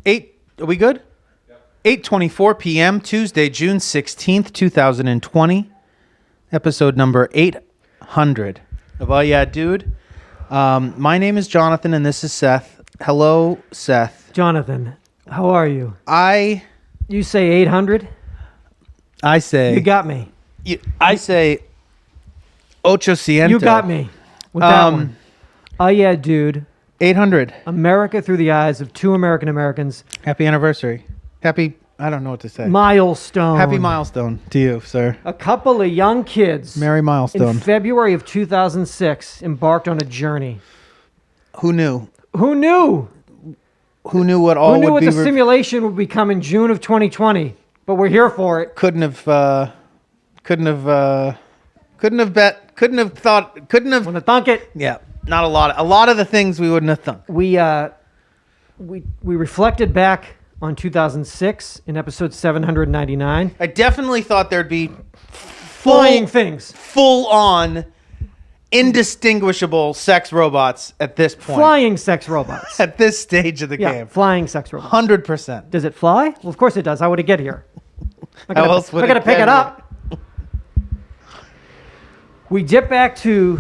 Are we good? Yep. 8:24 p.m. Tuesday, June 16th, 2020. Episode number 800 of UhhYeahDude. My name is Jonathan, and this is Seth. Hello, Seth. Jonathan, how are you? You say 800? I say... You got me. I say... Ochociento. You got me with that one. UhhYeahDude. 800. America through the eyes of two American Americans. Happy anniversary. Happy... I don't know what to say. Milestone. Happy milestone to you, sir. A couple of young kids. Merry milestone. In February of 2006, embarked on a journey. Who knew? Who knew? Who knew what all Who knew would what be... the simulation would become in June of 2020? But we're here for it. Couldn't have thought... Wouldn't have thunk it. Yeah, not a lot. A lot of the things we wouldn't have thunk. We reflected back on 2006 in episode 799. I definitely thought there'd be Flying things. full on, indistinguishable sex robots at this point. Flying sex robots. At this stage of the Yeah, game. flying sex robots. 100%. Does it fly? Well, of course it does. How would it get here? How else would I gotta it pick get it up. We dip back to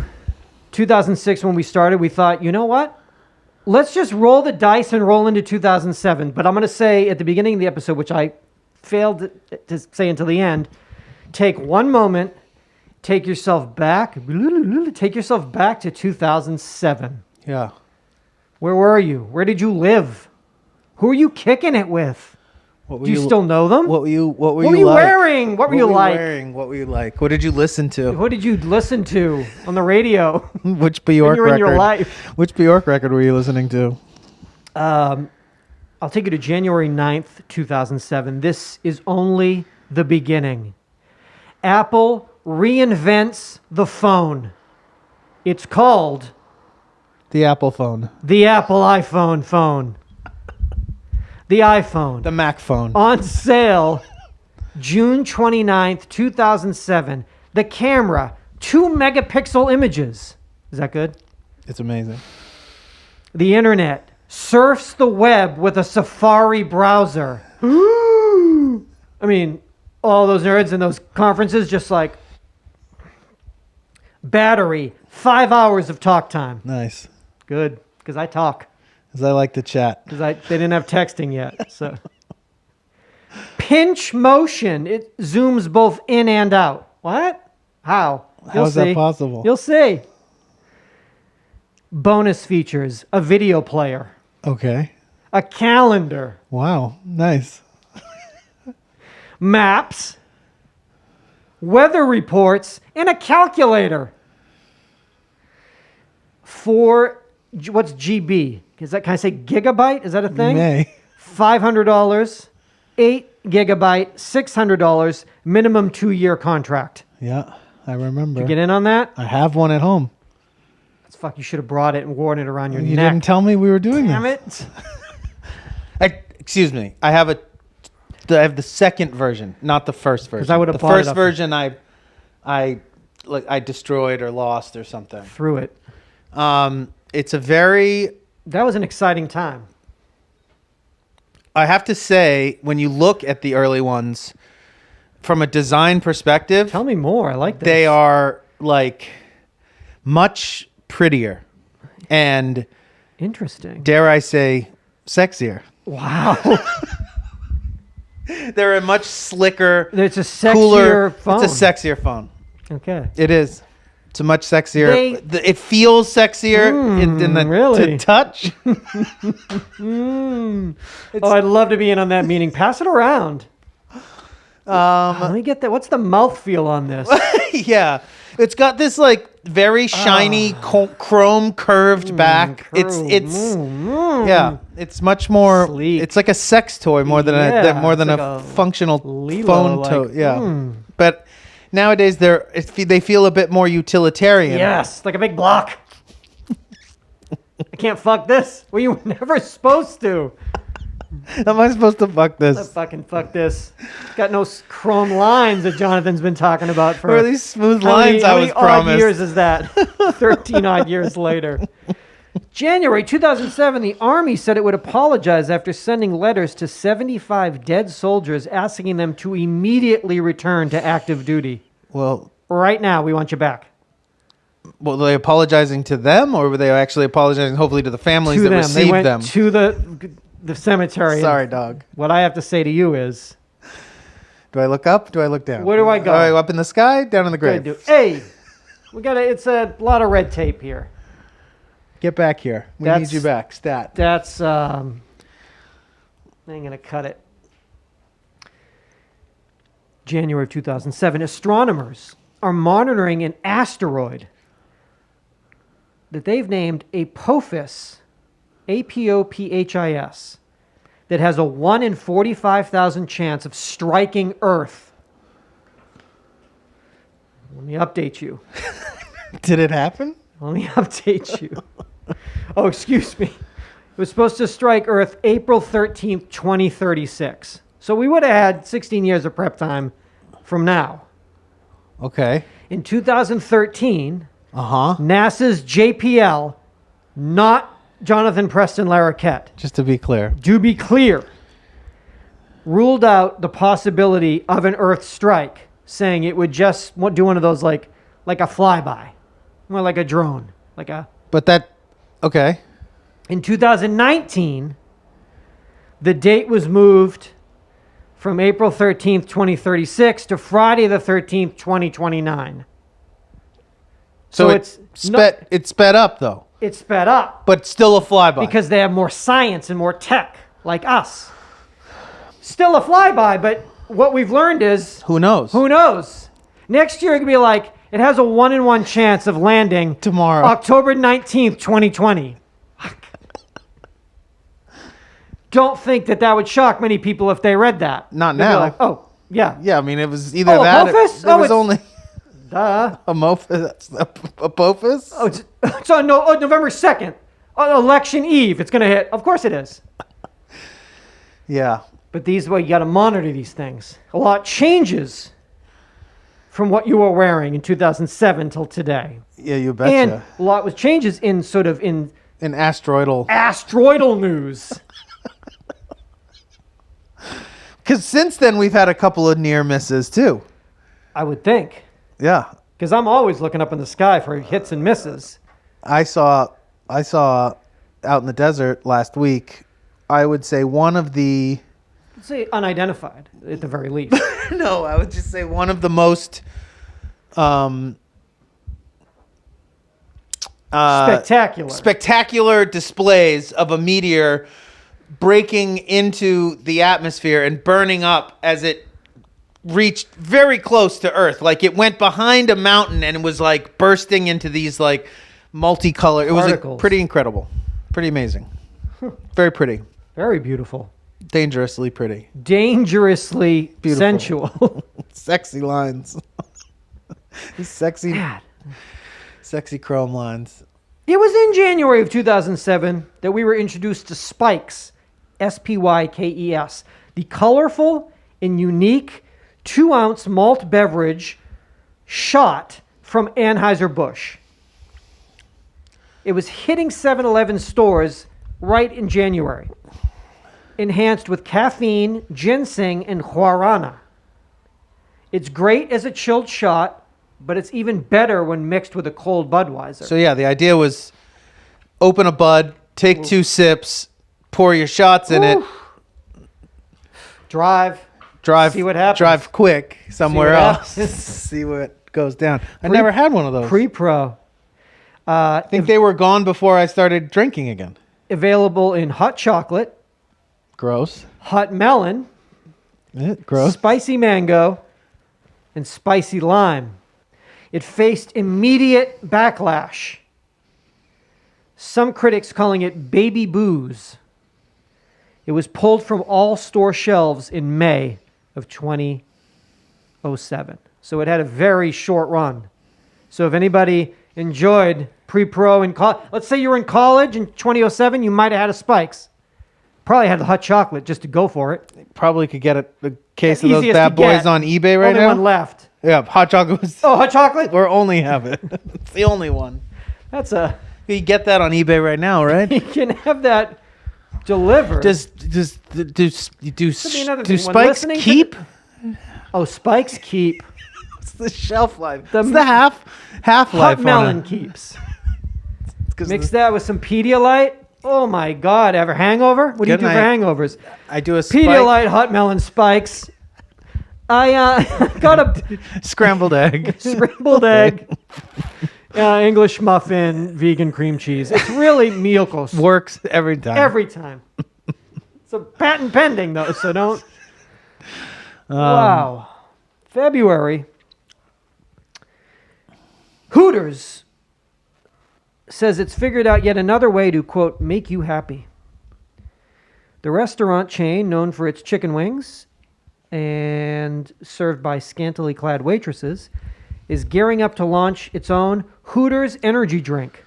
2006 when we started. We thought, you know what? Let's just roll the dice and roll into 2007. But I'm going to say at the beginning of the episode, which I failed to say until the end, take one moment, take yourself back to 2007. Yeah. Where were you? Where did you live? Who are you kicking it with? Do you still know them? What were you wearing? What were you like? What were you like? What did you listen to? What did you listen to on the radio? Which Bjork record? In your life. Which Bjork record were you listening to? I'll take you to January 9th, 2007. This is only the beginning. Apple reinvents the phone. It's called... The Apple phone. The Apple iPhone phone. The iPhone. The Mac phone. On sale June 29th, 2007. The camera, 2-megapixel images. Is that good? It's amazing. The internet surfs the web with a Safari browser. I mean, all those nerds in those conferences just like, battery, 5 hours of talk time. Nice. Good, because I talk. Because I like to chat. Because they didn't have texting yet. So, pinch motion. It zooms both in and out. What? How? How is that possible? You'll see. Bonus features. A video player. Okay. A calendar. Wow. Nice. Maps. Weather reports. And a calculator. What's GB? Can I say gigabyte? Is that a thing? You may. $500, 8 gigabyte, $600, minimum 2-year contract. Yeah, I remember. Did you get in on that? I have one at home. That's fuck. You should have brought it and worn it around your neck. You didn't tell me we were doing Damn this. Damn it. Excuse me. I have the second version, not the first version. Because I would have the first version I destroyed or lost or something. Threw it. It's a very... That was an exciting time. I have to say, when you look at the early ones, from a design perspective... Tell me more. I like this. They are, like, much prettier and... Interesting. Dare I say, sexier. Wow. They're a much slicker, It's a sexier cooler phone. It's a sexier phone. Okay. It is. It's a much sexier. It feels sexier to touch. Oh, I'd love to be in on that meeting. Pass it around. Let me get that. What's the mouthfeel on this? Yeah. It's got this like very shiny chrome curved back. Yeah. It's much more sleek. It's like a sex toy more than a functional phone toy. Yeah. But nowadays they feel a bit more utilitarian. Yes, like a big block. I can't fuck this. Well, you were never supposed to. Am I supposed to fuck this? Let's fucking fuck this. It's got no chrome lines that Jonathan's been talking about for... Where are these smooth lines I was promised? How many odd years is that? 13 odd years later. January 2007, the Army said it would apologize after sending letters to 75 dead soldiers asking them to immediately return to active duty. Well, Right now, we want you back. were they apologizing to them, or were they actually apologizing, hopefully, to the families that They received went them? to the cemetery. Sorry, dog. What I have to say to you is, Do I look up? Do I look down? Where do I go? All right, up in the sky, down in the grave. hey, it's a lot of red tape here. Get back here. We need you back. Stat. That's, I'm going to cut it. January of 2007, astronomers are monitoring an asteroid that they've named Apophis, Apophis, that has a 1 in 45,000 chance of striking Earth. Let me update you. Did it happen? Let me update you. Oh, excuse me. It was supposed to strike Earth April 13th, 2036. So we would have had 16 years of prep time from now. Okay. In 2013, Uh-huh. NASA's JPL, not Jonathan Preston Larroquette, Just to be clear. to be clear, ruled out the possibility of an Earth strike, saying it would just do one of those like a flyby, more like a drone, like a... But that, okay. In 2019, the date was moved from April 13th, 2036 to Friday the 13th, 2029. So it's it sped up, though. it's sped up But still a flyby. because they have more science and more tech like us. Still a flyby, but what we've learned is, Who knows? who knows? Next year it could be like, it has a 1 in 1 chance of landing Tomorrow. October 19th, 2020. Don't think that would shock many people if they read that. Not They'd be now. like, oh, yeah. Yeah, I mean, it was either Oh, that Apophis? or it was it's- only Duh. Apophis. Oh, it's on November 2nd. On election eve, it's going to hit. Of course it is. Yeah. But you got to monitor these things. A lot changes from what you were wearing in 2007 till today. Yeah, you And betcha. a lot was changes in An asteroidal. asteroidal news. Because since then, we've had a couple of near misses, too. I would think. Yeah. Because I'm always looking up in the sky for hits and misses. I saw out in the desert last week, I would say one of the... Let's say unidentified, at the very least. No, I would just say one of the most... Spectacular. spectacular displays of a meteor breaking into the atmosphere and burning up as it reached very close to Earth. Like it went behind a mountain and it was like bursting into these like multicolored. It was like, Particles. pretty incredible, pretty amazing, very pretty, Very beautiful. dangerously pretty, Dangerously Beautiful. sensual. sexy lines, These sexy, God. sexy chrome lines. It was in January of 2007 that we were introduced to Spikes, Spykes, the colorful and unique 2-ounce malt beverage shot from Anheuser-Busch. It was hitting 7-Eleven stores right in January, enhanced with caffeine, ginseng, and guarana. It's great as a chilled shot, but it's even better when mixed with a cold Budweiser. So yeah, the idea was open a bud, take 2 sips, pour your shots in it, Drive. drive, See what happens. drive quick somewhere what else, happens. see what goes down. I never had one of those. Pre-pro. I think they were gone before I started drinking again. Available in hot chocolate, Gross. hot melon, Gross. spicy mango, and spicy lime. It faced immediate backlash. Some critics calling it baby booze. It was pulled from all store shelves in May of 2007. So it had a very short run. So if anybody enjoyed pre-pro in college, let's say you were in college in 2007, you might have had a Spikes. Probably had the hot chocolate just to go for it. Probably could get a case of those Easiest bad to boys get. on eBay right Only now. one left. Yeah, hot chocolate was. Oh, hot chocolate? Or only have it. It's the only one. That's a You get that on eBay right now, right? You can have that delivered. Do another thing. When spikes listening to keep? Oh, spikes keep. What's the shelf life? The What's the half life? Hot melon keeps. Mix that with some Pedialyte. Oh my God! Ever hangover? What do you do for hangovers? I do a spike. Pedialyte hot melon spikes. I got a Scrambled egg. scrambled egg, English muffin, vegan cream cheese. It's really Miyoko's. Works every time. Every time. So patent pending though, so don't. Wow. February. Hooters says it's figured out yet another way to, quote, make you happy. The restaurant chain, known for its chicken wings and served by scantily clad waitresses, is gearing up to launch its own Hooters energy drink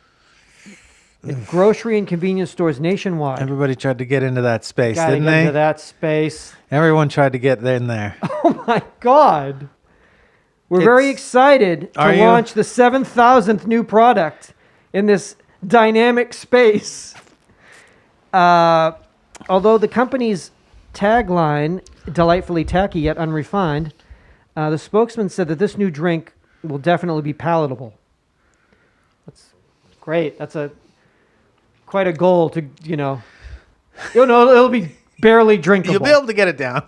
at grocery and convenience stores nationwide. Everybody tried to get into that space, Gotta didn't get they? into that space. Everyone tried to get in there. Oh my God. We're very excited to launch the 7,000th new product in this dynamic space. Although the company's tagline, delightfully tacky yet unrefined, the spokesman said that this new drink will definitely be palatable. That's great. That's quite a goal to, it'll be barely drinkable. You'll be able to get it down.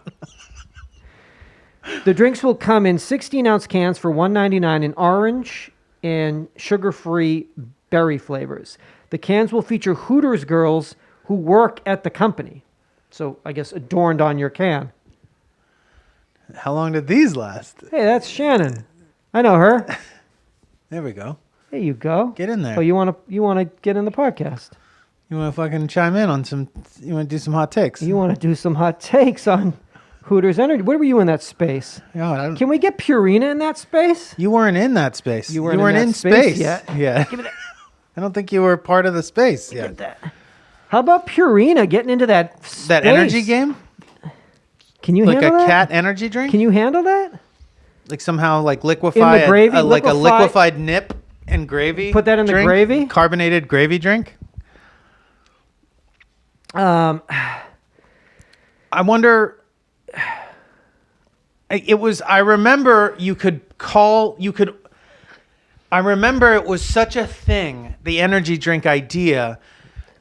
The drinks will come in 16-ounce cans for $1.99 in orange and sugar-free berry flavors. The cans will feature Hooters girls who work at the company. So I guess adorned on your can. How long did these last? Hey, that's Shannon. I know her. There we go. There you go. Get in there. Oh, you want to get in the podcast? You want to fucking chime in on some? You want to do some hot takes? You want to do some hot takes on Hooters Energy? Where were you in that space? Oh, Can we get Purina in that space? You weren't in that space. You weren't in space yet. Yeah. Give me that. I don't think you were part of the space yet. Give that. How about Purina getting into that space? That energy game? Can you Like handle that? a cat energy drink? Can you handle that? Like somehow like liquefy In the gravy? like a liquefied nip and gravy. Put that in the drink? gravy? Carbonated gravy drink? I wonder. I remember I remember it was such a thing, the energy drink idea,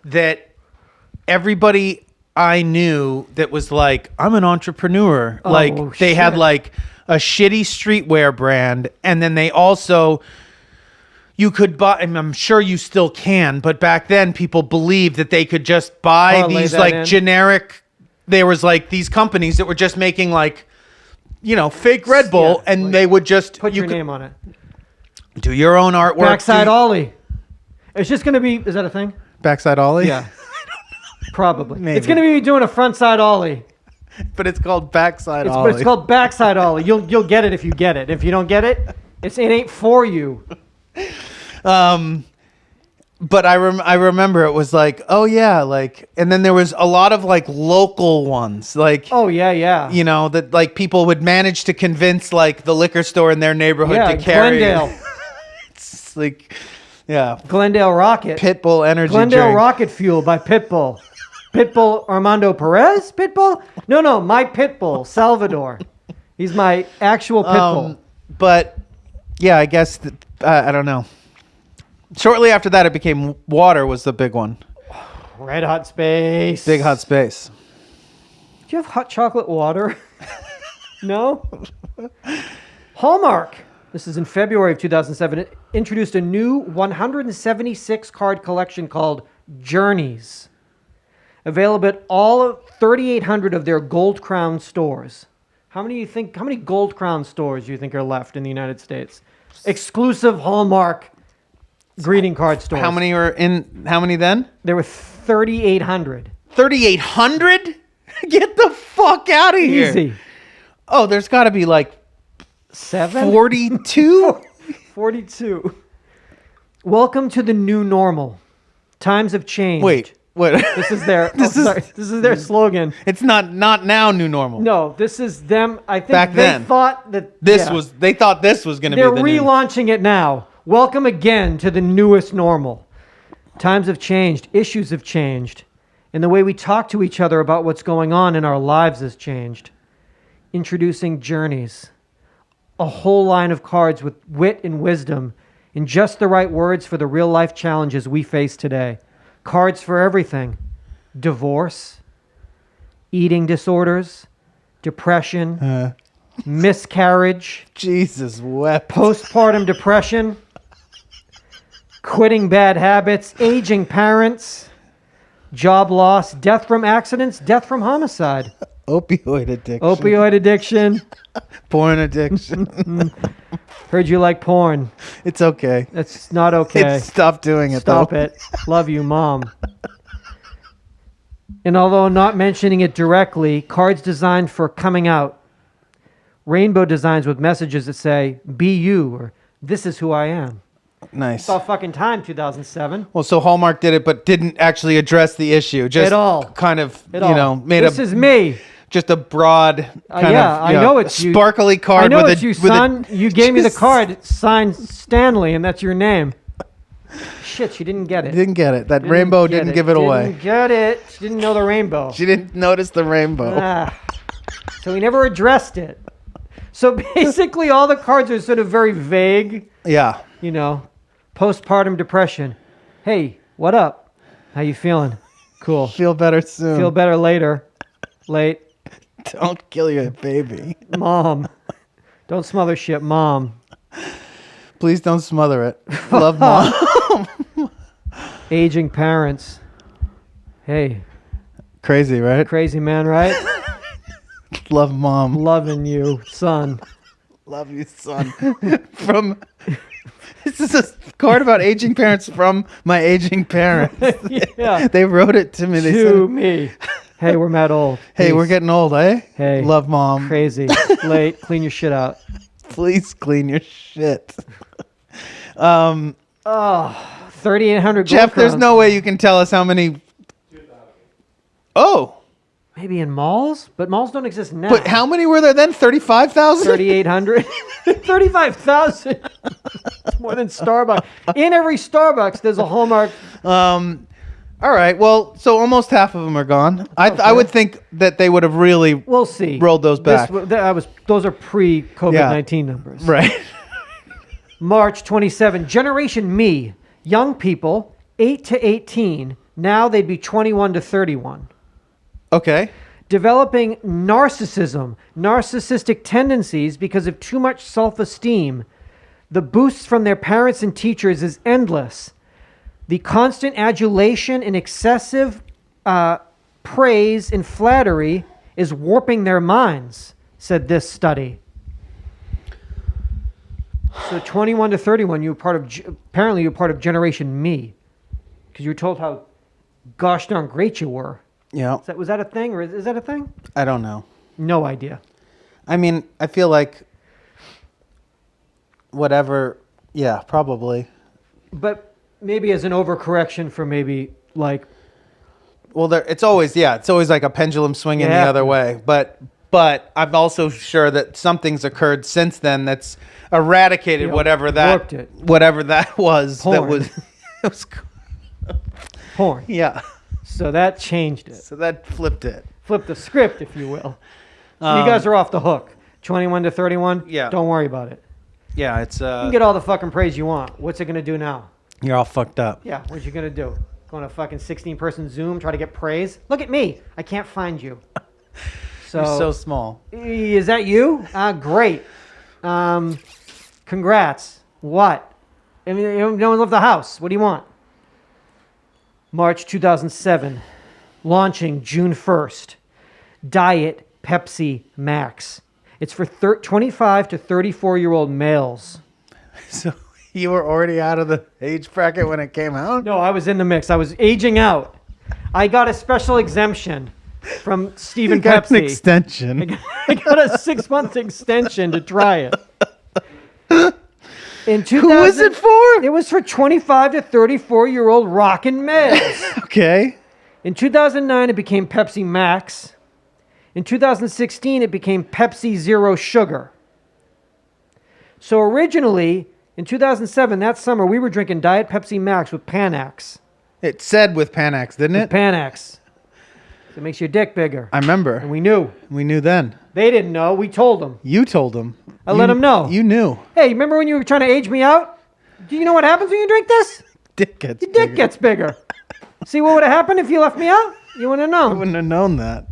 that everybody I knew that was like, I'm an entrepreneur. Like they had like a shitty streetwear brand, and then they also, you could buy, and I'm sure you still can, but back then people believed that they could just buy these like generic, there was like these companies that were just making like, fake Red Bull, and like, they would just put your name on it. Do your own artwork. Backside Ollie. It's just going to be, is that a thing? Backside Ollie? Yeah. Probably. Maybe. It's going to be doing a frontside Ollie. But it's called Backside Ollie. But it's called Backside Ollie. You'll get it if you get it. If you don't get it, it ain't for you. But I remember it was like, oh yeah, like, and then there was a lot of like local ones, like, oh yeah, that like people would manage to convince like the liquor store in their neighborhood to carry. Glendale. It's like, yeah, Glendale Rocket. Pitbull energy Glendale drink. Rocket Fuel by Pitbull. Pitbull Armando Perez? Pitbull? No, my Pitbull, Salvador. He's my actual Pitbull. But yeah, I guess I don't know. Shortly after that, it became water was the big one. Red Hot Space. Big Hot Space. Do you have hot chocolate water? No? Hallmark. This is in February of 2007. It introduced a new 176 card collection called Journeys. Available at all of 3,800 of their Gold Crown stores. How many Gold Crown stores do you think are left in the United States? Exclusive Hallmark greeting card stores. How many were in? How many then? There were 3,800. 3,800? Get the fuck out of here! Easy. Oh, there's got to be like 42. 42. Welcome to the new normal. Times have changed. Wait, what? This is their. This is their slogan. It's not now new normal. No, this is them. I think back then thought that they thought this was going to be. They're relaunching it now. Welcome again to the newest normal. Times have changed. Issues have changed. And the way we talk to each other about what's going on in our lives has changed. Introducing Journeys. A whole line of cards with wit and wisdom and just the right words for the real-life challenges we face today. Cards for everything. Divorce, eating disorders, depression, miscarriage, Jesus wept. postpartum depression, quitting bad habits, aging parents, job loss, death from accidents, death from homicide, Opioid addiction. opioid addiction. Porn addiction. Heard you like porn. It's okay. That's not okay. Stop doing it, Stop though. it. Love you, Mom. And although not mentioning it directly, cards designed for coming out. Rainbow designs with messages that say, be you, or this is who I am. Nice. It's all fucking time, 2007. Well, so Hallmark did it, but didn't actually address the issue. Just At all. kind of, At all. made This is me. just a broad kind Yeah, of, I know it's you. sparkly card I know with it's a, you, with a- son. You gave me the Just- card signed Stanley, and that's your name. Shit, she didn't get it. Didn't get it. That rainbow get didn't give it away. Didn't get it. She didn't know the rainbow. She didn't notice the rainbow. So he never addressed it. So basically, all the cards are sort of very vague. Yeah. Postpartum depression. Hey, what up? How you feeling? Cool. Feel better soon. Feel better later. Late. Don't kill your baby. Mom. Don't smother shit, Mom. Please don't smother it. Love, Mom. Aging parents. Hey, Crazy, right? crazy man, right? Love, Mom. Loving you, son. Love you, son. This is a card about aging parents from my aging parents. Yeah. They wrote it to me. They To said, me. Hey, we're mad old. hey, Peace. we're getting old, eh? Hey. Love, Mom. Crazy. Late. Clean your shit out. Please clean your shit. 3,800 Jeff, gold there's crowns. no way you can tell us how many. Oh, Maybe in malls? But malls don't exist now. but how many were there then? 35,000? 3,800? 35,000. It's more than Starbucks. In every Starbucks, there's a Hallmark. All right. Well, so almost half of them are gone. I would think that they would have really We'll see. rolled those back. Those are pre-COVID-19 numbers. Right. March 27, Generation Me, young people, 8 to 18. Now they'd be 21 to 31. Okay. Developing narcissism, narcissistic tendencies because of too much self-esteem. The boosts from their parents and teachers is endless. The constant adulation and excessive praise and flattery is warping their minds, said this study. So 21 to 31, apparently you're part of Generation Me, because you were told how gosh darn great you were. Yeah. Was that a thing, or is that a thing? I don't know. No idea. I mean, I feel like whatever. Yeah, probably. But maybe as an overcorrection for maybe like Well, it's always like a pendulum swinging the Yeah. other way. But I'm also sure that something's occurred since then that's eradicated Yeah, whatever warped it. that was. That Porn. was. It was. porn. Yeah. So that changed it. So that flipped it. Flip the script, if you will. So you guys are off the hook. 21 to 31. Yeah. Don't worry about it. Yeah, it's You can get all the fucking praise you want. What's it gonna do now? you're all fucked up. Yeah. What's you gonna do? Go on a fucking 16-person Zoom, try to get praise? Look at me. I can't find you. So, You're so small. is that you? Great. Congrats. What? I mean, no one left the house. What do you want? March 2007. Launching June 1st. Diet Pepsi Max. It's for 25 to 34-year-old males. So you were already out of the age bracket when it came out? No, I was in the mix. I was aging out. I got a special exemption from Stephen You got an Pepsi. extension. I got a 6-month extension to try it. In 2000, Who was it for? It was for 25 to 34-year-old rockin' males. Okay. In 2009, it became Pepsi Max. In 2016, it became Pepsi Zero Sugar. So originally, in 2007, that summer, we were drinking Diet Pepsi Max with Panax. It said with Panax, didn't it? Panax. It makes your dick bigger. I remember. And we knew. We knew then. They didn't know. We told them. You told them. I let them know. You knew. Hey, remember when you were trying to age me out? Do you know what happens when you drink this? Dick gets Your dick gets bigger. See what would have happened if you left me out? You wouldn't have I known. wouldn't have known that.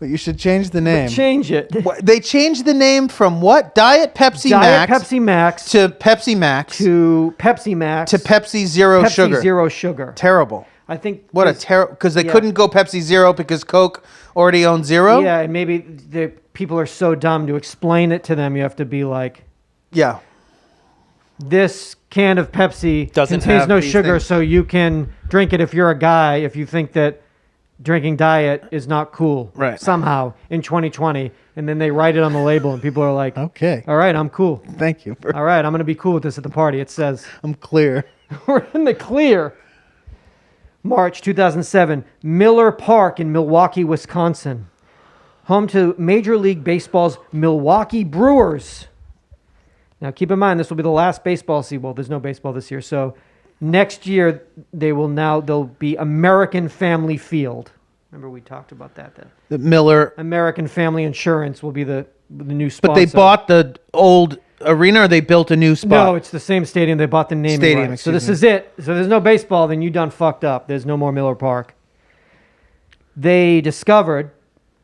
But you should change the name. Change it. They changed the name from what? Diet Pepsi Diet Max Pepsi Max to Pepsi Max to Pepsi Max to Pepsi Zero Pepsi Sugar. Zero Sugar. Terrible. I think What a it's- terrible. Because they yeah. couldn't go Pepsi Zero because Coke already owns Zero. Yeah, and maybe the people are so dumb to explain it to them. You have to be like, Yeah. this can of Pepsi Doesn't contains have no these sugar, things. so you can drink it if you're a guy. If you think that drinking diet is not cool, Right. Somehow in 2020, and then they write it on the label, and people are like, Okay. all right, I'm cool. Thank you. All right, I'm gonna be cool with this at the party. It says I'm clear. we're in the clear. March 2007, Miller Park in Milwaukee, Wisconsin, home to Major League Baseball's Milwaukee Brewers. Now, keep in mind, this will be the last baseball season. Well, there's no baseball this year, so next year they'll be American Family Field. Remember we talked about that then. The Miller. American Family Insurance will be the new sponsor. But they bought the old arena, or they built a new spot? No, it's the same stadium. They bought the naming Stadium, rights. So excuse this me. is it. So there's no baseball, then you done fucked up. There's no more Miller Park. They discovered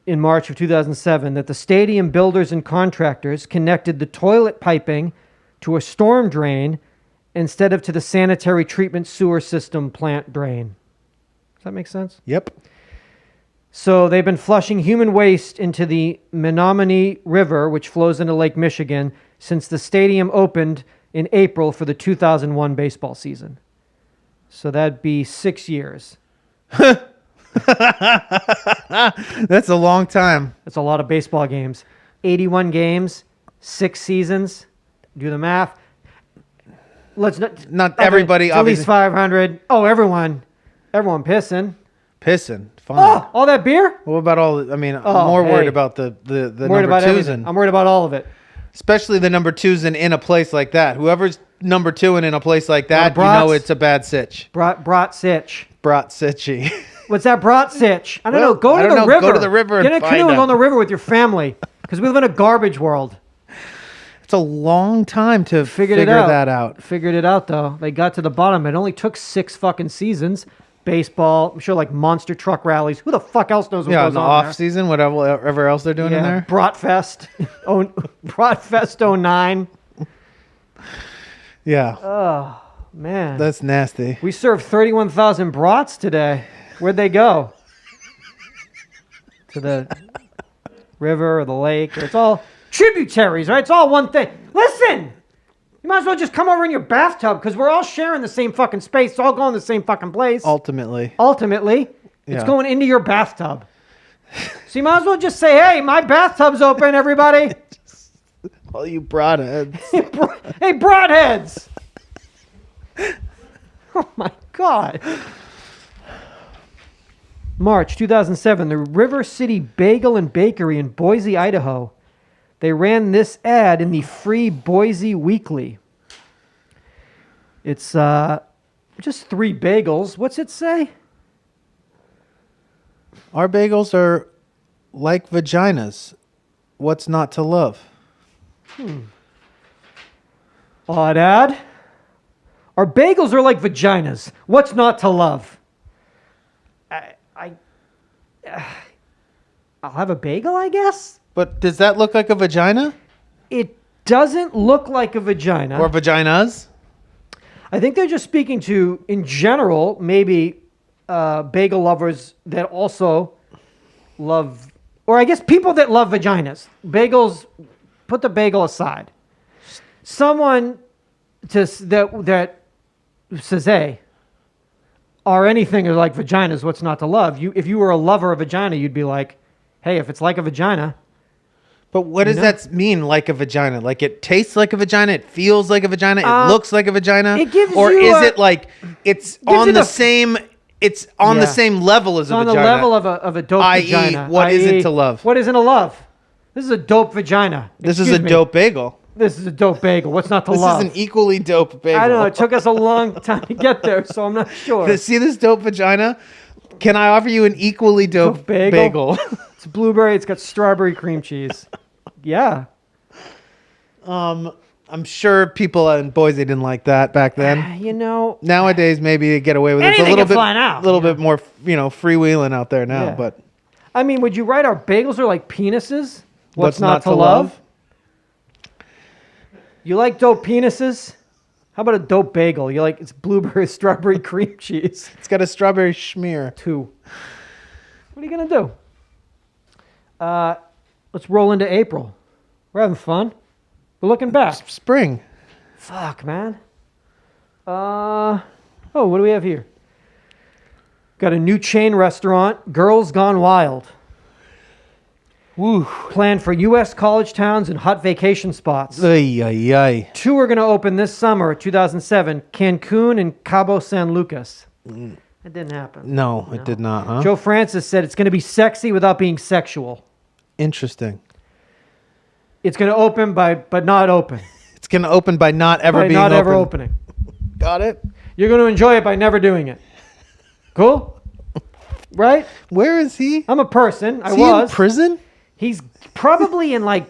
in March of 2007 that the stadium builders and contractors connected the toilet piping to a storm drain instead of to the sanitary treatment sewer system plant drain. Does that make sense? Yep. So they've been flushing human waste into the Menominee River, which flows into Lake Michigan, since the stadium opened in April for the 2001 baseball season. So that'd be 6 years. That's a long time. That's a lot of baseball games. 81 games, 6 seasons. Do the math. Let's Not everybody, It's at least obviously. 500. Oh, everyone pissing. Pissing. Fine. Oh, all that beer? What about all? I mean, I'm Oh, more worried hey. about the I'm worried number about twos everything. I'm worried about all of it. especially the number twos in a place like that. Whoever's number two in a place like that, you brats? know it's a bad sitch. Brat sitch. Brat sitchy. What's that brat sitch? I don't Well, know. Go I to don't the know. river. Go to the river and Get in a find canoe and go out. on the river with your family. Because we live in a garbage world. It's a long time to Figured figure it out. that out. Figured it out, though. They got to the bottom. It only took 6 fucking seasons. Baseball. I'm sure like monster truck rallies. Who the fuck else knows what Yeah, goes in the on off there? season, whatever else they're doing in there. Bratfest. Bratfest 09. Yeah, Oh, man. that's nasty. We served 31,000 brats today. Where'd they go? To the river or the lake? It's all tributaries, right? It's all one thing. Listen! You might as well just come over in your bathtub because we're all sharing the same fucking space. It's all going to the same fucking place. Ultimately, Ultimately, it's Yeah. going into your bathtub. So you might as well just say, hey, my bathtub's open, everybody. all you broadheads. Hey, broadheads. Oh, my God. March 2007, the River City Bagel and Bakery in Boise, Idaho. They ran this ad in the Free Boise Weekly. It's just 3 bagels. What's it say? Our bagels are like vaginas. What's not to love? Odd ad. Our bagels are like vaginas. What's not to love? I'll have a bagel, I guess. But does that look like a vagina It doesn't look like a vagina. or vaginas? I think they're just speaking to, in general, maybe bagel lovers that also love, or I guess people that love vaginas. Bagels, put the bagel aside. Someone that says, hey, or anything is like vaginas, what's not to love? If you were a lover of vagina, you'd be like, hey, if it's like a vagina. But what does that mean, like a vagina? Like it tastes like a vagina, it feels like a vagina, it looks like a vagina? it gives or you is a- it like it's you on the the- same it's on the Yeah. same level as It's a on vagina? the level of a dope i.e., vagina. what isn't to love? What isn't a love? This is a dope vagina. This is Excuse a me. dope bagel. This is a dope bagel. What's not to This love? is an equally dope bagel. I don't know. It took us a long time to get there, so I'm not sure. See this dope vagina? Can I offer you an equally dope bagel? It's blueberry. It's got strawberry cream cheese. Yeah. I'm sure people in Boise didn't like that back then. You know, Nowadays, maybe they get away with it. It's a Anything little can bit, fly now, little yeah. bit more, freewheeling out there now. Yeah. But I mean, would you write our bagels are like penises? what's not to love? You like dope penises? How about a dope bagel? You like it's blueberry strawberry cream cheese. It's got a strawberry schmear. 2. What are you gonna do? Let's roll into April. We're having fun. We're looking back. Spring. Fuck, man. Oh, what do we have here? Got a new chain restaurant, Girls Gone Wild. Woo. Planned for U.S. college towns and hot vacation spots. Ay, ay, ay. 2 are going to open this summer, 2007. Cancun and Cabo San Lucas. It didn't happen. No, it did not, huh? Joe Francis said it's going to be sexy without being sexual. Interesting. It's going to open but not open. It's going to open by not ever By being not open. ever opening. Got it? You're going to enjoy it by never doing it. Cool? Right? Where is he? I'm a person. Is he in prison? He's probably in like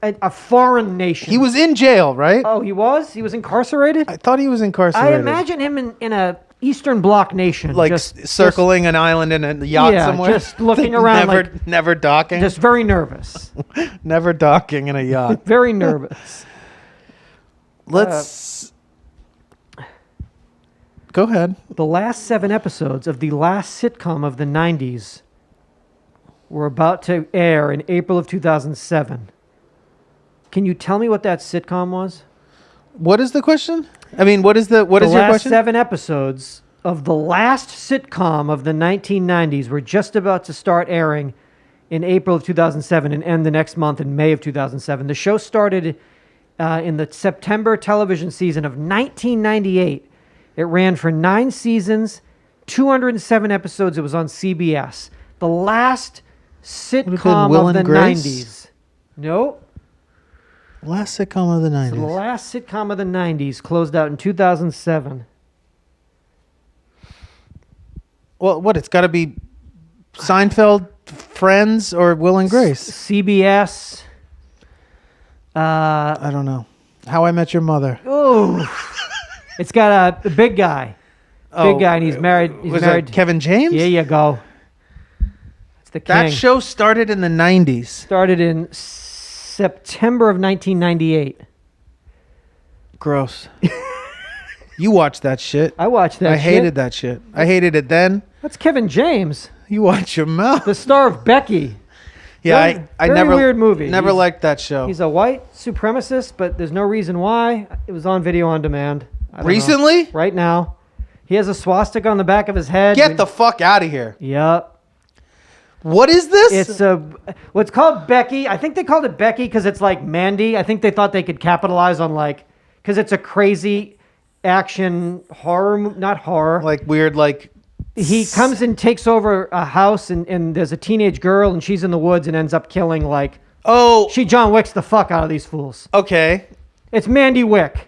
a foreign nation. He was in jail, right? Oh, he was? He was incarcerated? I thought he was incarcerated. I imagine him in a Eastern Bloc nation. Like just circling an island in a yacht Yeah, somewhere. just looking around never docking. Just very nervous. Never docking in a yacht. Very nervous. Let's go ahead. The last 7 episodes of the last sitcom of the 90s were about to air in April of 2007. Can you tell me what that sitcom was? What is the question? I mean, what is your The last question? 7 episodes of the last sitcom of the 1990s were just about to start airing in April of 2007 and end the next month in May of 2007. The show started in the September television season of 1998. It ran for 9 seasons, 207 episodes. It was on CBS. The last sitcom Will of the and Grace? 90s. Nope. Last sitcom of the 90s. The last sitcom of the 90s closed out in 2007. Well, what? It's got to be Seinfeld, Friends, or Will and Grace. CBS. I don't know. How I Met Your Mother. Oh, it's got a big guy. Big guy, and he's married. He's Was married. that Kevin James? There you go. It's the king. That show started in the 90s. Started in September of 1998. Gross. You watched that shit. I watched that. I hated that shit. I hated it then. That's Kevin James, You watch your mouth. the star of Becky. Yeah, I very never weird movie. Never liked that show. He's a white supremacist, but there's no reason why. It was on video on demand. I don't know. Recently? Right now. He has a swastika on the back of his head. Get the fuck out of here. Yep. What is this? It's what's called Becky. I think they called it Becky because it's like Mandy. I think they thought they could capitalize on because it's a crazy action horror, not horror. like weird, like He comes and takes over a house and there's a teenage girl and she's in the woods and ends up killing she John Wicks the fuck out of these fools. Okay. It's Mandy Wick.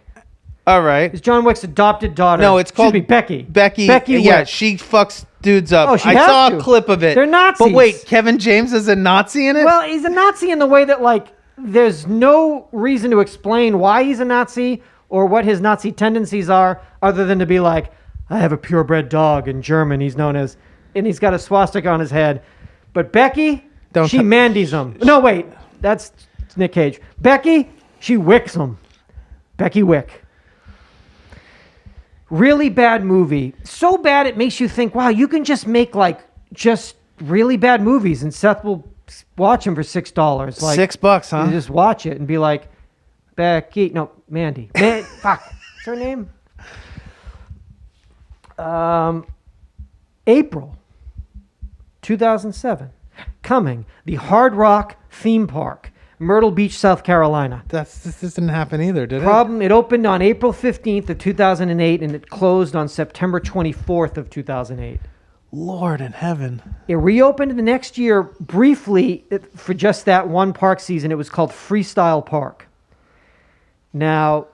All right. It's John Wick's adopted daughter. No, it's called Becky. Becky. Becky Yeah, Wick. she fucks dudes up. Oh, she I has saw to. a clip of it. They're Nazis. But wait, Kevin James is a Nazi in it? Well, he's a Nazi in the way that there's no reason to explain why he's a Nazi or what his Nazi tendencies are other than to be like, I have a purebred dog in German. He's known as, and he's got a swastika on his head. But Becky, she Mandy's him. No, wait, that's Nick Cage. Becky, she wicks him. Becky Wick. Really bad movie. So bad it makes you think, wow, you can just make just really bad movies and Seth will watch them for $6. $6, huh? You just watch it and be like, Becky, no, Mandy. Fuck, what's her name? April 2007. Coming, the Hard Rock theme park, Myrtle Beach, South Carolina. This didn't happen either, did Problem, it opened on April 15th of 2008 and it closed on September 24th of 2008. Lord in heaven. It reopened the next year briefly for just that one park season. It was called Freestyle Park. Now,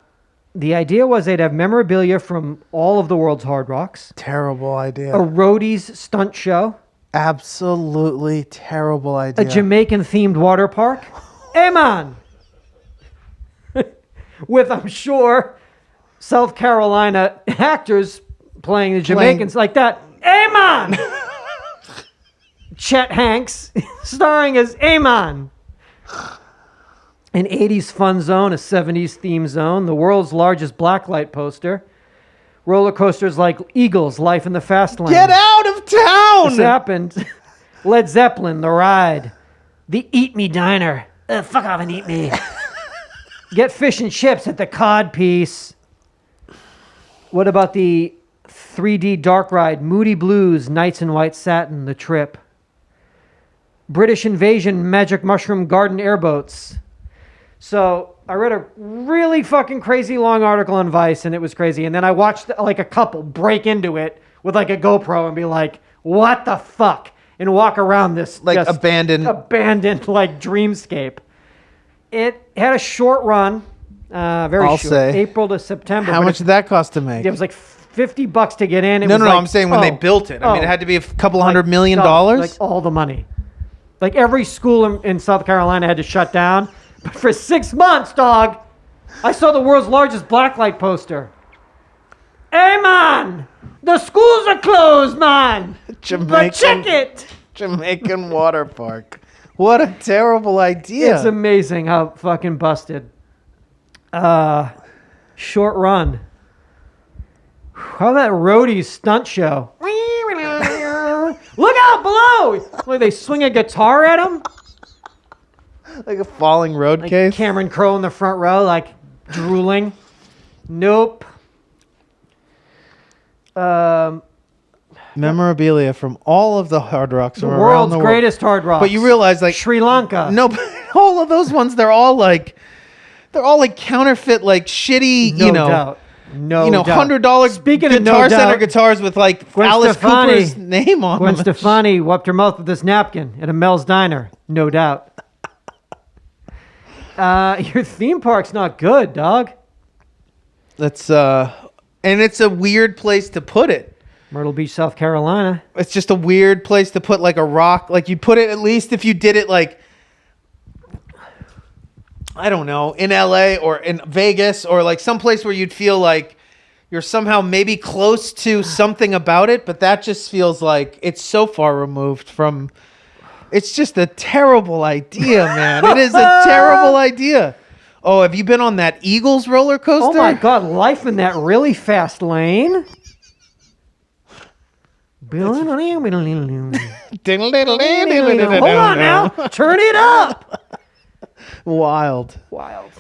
the idea was they'd have memorabilia from all of the world's hard rocks, Terrible idea. a roadies stunt show, Absolutely terrible idea. a Jamaican-themed water park. Hey, man! With, I'm sure, South Carolina actors playing the Jamaicans like that. Hey, man! Chet Hanks starring as Amon. An 80s fun zone, a 70s theme zone, the world's largest blacklight poster, roller coasters like Eagles, Life in the Fast Lane. Get out of town! This happened. Led Zeppelin, The Ride, the Eat Me Diner. Fuck off and eat me. Get fish and chips at the Cod Piece. What about the 3D dark ride, Moody Blues, Nights in White Satin, The Trip. British Invasion, Magic Mushroom Garden Airboats. So I read a really fucking crazy long article on Vice, and it was crazy. And then I watched like a couple break into it with like a GoPro and be like, what the fuck? And walk around this Like just abandoned like dreamscape. It had a short run, very I'll short, say. April to September. How but much did that cost to make? it was like $50 to get in. It No, was no, like, I'm saying when they built it. I mean, it had to be a couple $100 million. Like all the money. Like every school in South Carolina had to shut down. But for 6 months, dog, I saw the world's largest blacklight poster. Hey, man, the schools are closed, man. But check it. Jamaican water park. What a terrible idea. It's amazing how fucking busted. Short run. How that roadie stunt show? Look out below! Like they swing a guitar at him. Like a falling road Like case. Cameron Crowe in the front row, like drooling. Nope. Memorabilia from all of the hard rocks The from around world's the world. greatest hard rock. But you realize, like, Sri Lanka. no, but all of those ones, they're all like counterfeit, like shitty, No you know, doubt. No doubt. $100 Speaking of no Guitar Center doubt, guitars with like Gwen Alice Stefani- Cooper's name on Gwen them. Stefani wiped her mouth with this napkin at a Mel's Diner. No doubt. Your theme park's not good, dog. That's and it's a weird place to put it. Myrtle Beach, South Carolina. It's just a weird place to put like a rock. Like you put it, at least if you did it like, I don't know, in LA or in Vegas or like someplace where you'd feel like you're somehow maybe close to something about it, but that just feels like it's so far removed from. It's just a terrible idea, man. It is a terrible idea. Oh, have you been on that Eagles roller coaster? Oh my God, life in that really fast lane. Hold on now. Turn it up. Wild. Wild.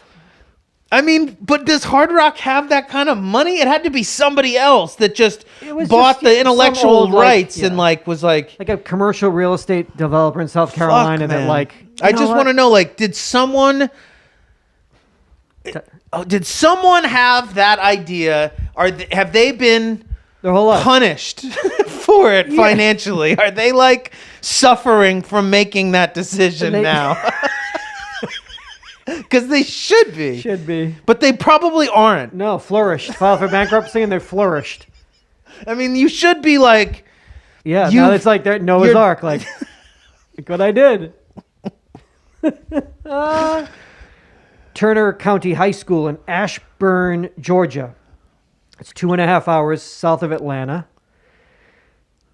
I mean, but does Hard Rock have that kind of money? It had to be somebody else that just was bought just the some intellectual old, like, rights yeah. and like was like, Like a commercial real estate developer in South Carolina fuck, that man. like. I just want to know, like, did someone have that idea? Have they been their whole life punished for it financially? Are they like suffering from making that decision now? Because they should be. Should be. But they probably aren't. No, flourished. Filed for bankruptcy and they flourished. I mean, you should be like, Yeah, You- now it's like they're Noah's you're- Ark. Like, look what I did. Turner County High School in Ashburn, Georgia. It's 2.5 hours south of Atlanta.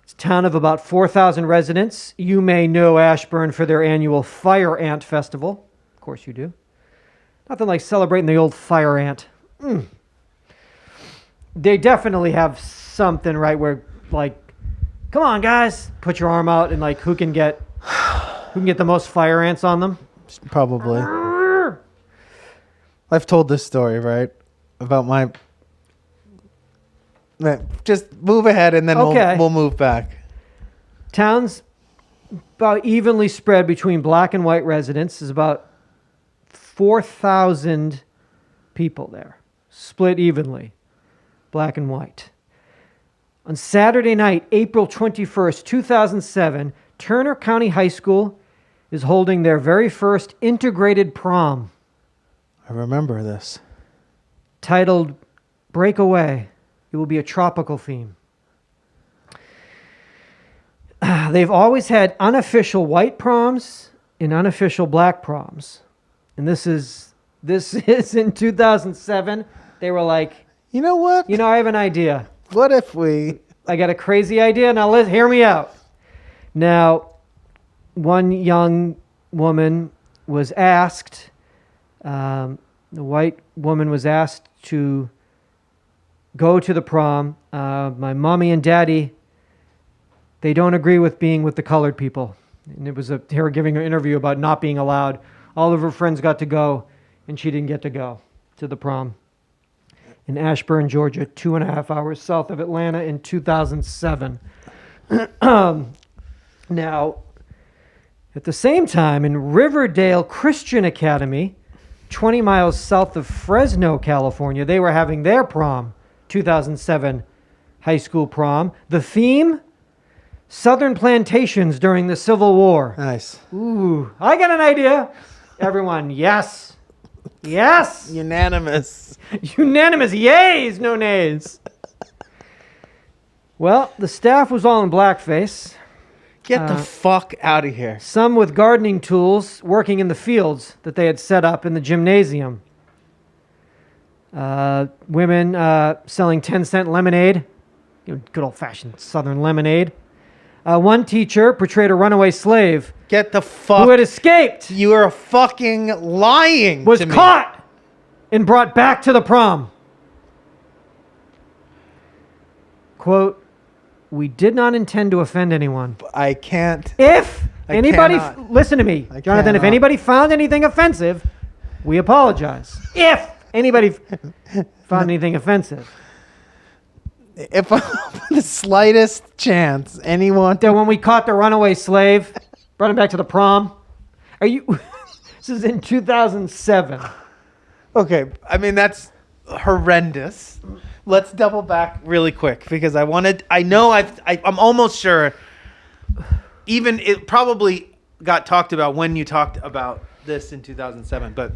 It's a town of about 4,000 residents. You may know Ashburn for their annual Fire Ant Festival. Of course you do. Nothing like celebrating the old fire ant. They definitely have something right where, like, come on, guys, put your arm out and like, who can get the most fire ants on them? probably. I've told this story, right? About my. Just move ahead and then Okay. we'll move back. Town's about evenly spread between black and white residents. There's about 4,000 people there, split evenly, black and white. On Saturday night, April 21st, 2007, Turner County High School is holding their very first integrated prom I remember this. titled Breakaway. It will be a tropical theme. They've always had unofficial white proms and unofficial black proms. And this is in 2007. They were like, You know what? I have an idea. What if we... I got a crazy idea. Now hear me out. Now, one young woman was asked, the white woman was asked to go to the prom. My mommy and daddy, they don't agree with being with the colored people. And they were giving an interview about not being allowed. All of her friends got to go, and she didn't get to go to the prom. In Ashburn, Georgia, 2.5 hours south of Atlanta in 2007. Now, at the same time, in Riverdale Christian Academy, 20 miles south of Fresno, California, they were having their prom, 2007 high school prom. The theme, Southern plantations during the Civil War. Nice. Ooh, I got an idea. Everyone, yes. Yes. Unanimous. Unanimous yays, no nays. Well, the staff was all in blackface. Get the fuck out of here. Some with gardening tools working in the fields that they had set up in the gymnasium. Women selling 10-cent lemonade. Good old-fashioned Southern lemonade. One teacher portrayed a runaway slave Get the fuck... who had escaped. You are fucking lying Was to me. caught and brought back to the prom. Quote, "We did not intend to offend anyone. I can't... If I anybody, cannot. listen to me, I Jonathan, if cannot. anybody found anything offensive, we apologize. If anybody found anything offensive. If the slightest chance anyone... Then when we caught the runaway slave, brought him back to the prom, are you, this is in 2007. Okay, I mean, that's horrendous. Let's double back really quick because I'm almost sure even it probably got talked about when you talked about this in 2007, but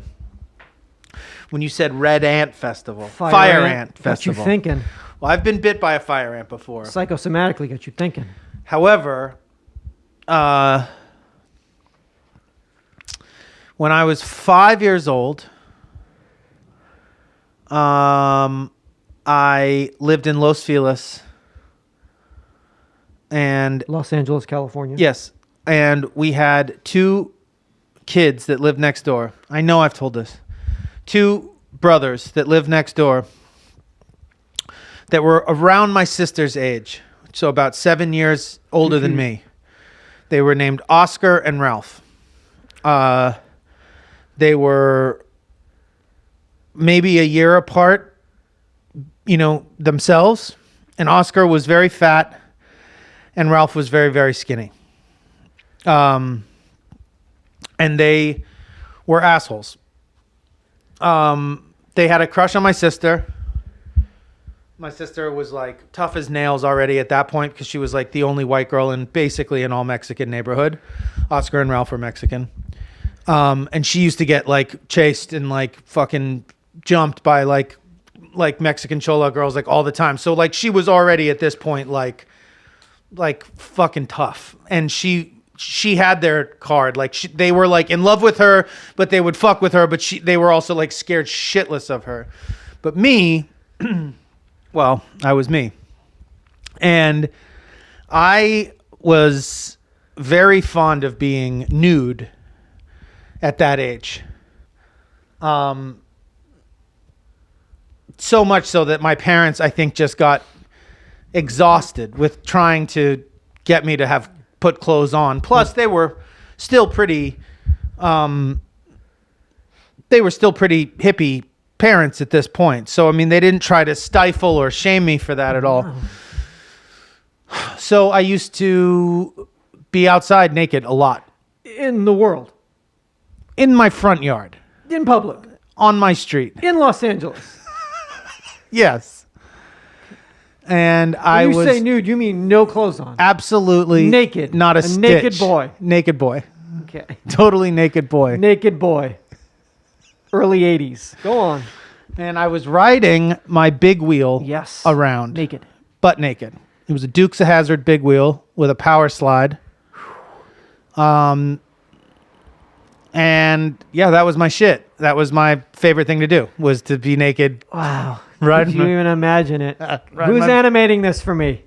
when you said Red Ant Festival, Fire Ant Got Festival. you thinking. Well, I've been bit by a fire ant before. Psychosomatically got you thinking. However, when I was 5 years old, I lived in Los Feliz, and Los Angeles, California. yes, and we had two kids that lived next door. I know I've told this. Two brothers that lived next door that were around my sister's age, so about 7 years older than me. They were named Oscar and Ralph. They were maybe a year apart, themselves. And Oscar was very fat, and Ralph was very, very skinny. And they were assholes. They had a crush on my sister. My sister was like tough as nails already at that point because she was like the only white girl in basically an all Mexican neighborhood. Oscar and Ralph were Mexican. And she used to get like chased and like fucking jumped by like Mexican chola girls like all the time. So like she was already at this point like fucking tough. And she had their card. Like they were like in love with her, but they would fuck with her, but they were also like scared shitless of her. But me, well, I was me. And I was very fond of being nude at that age. So much so that my parents, I think, just got exhausted with trying to get me to have put clothes on. Plus, they were still pretty hippie parents at this point. So, I mean, they didn't try to stifle or shame me for that at all. Wow. So I used to be outside naked a lot. In the world. In my front yard. In public. On my street. In Los Angeles. Yes. And When you say nude, you mean no clothes on. absolutely Naked. not a A stitch. naked boy. Naked boy. Okay. Totally naked boy. Naked boy. Early 80s. Go on. And I was riding my big wheel Yes. around. Naked. Butt naked. It was a Dukes of Hazzard big wheel with a power slide. And yeah, that was my shit. That was my favorite thing to do, was to be naked. Wow. Right. Could you even imagine it? Right, Who's my- animating this for me?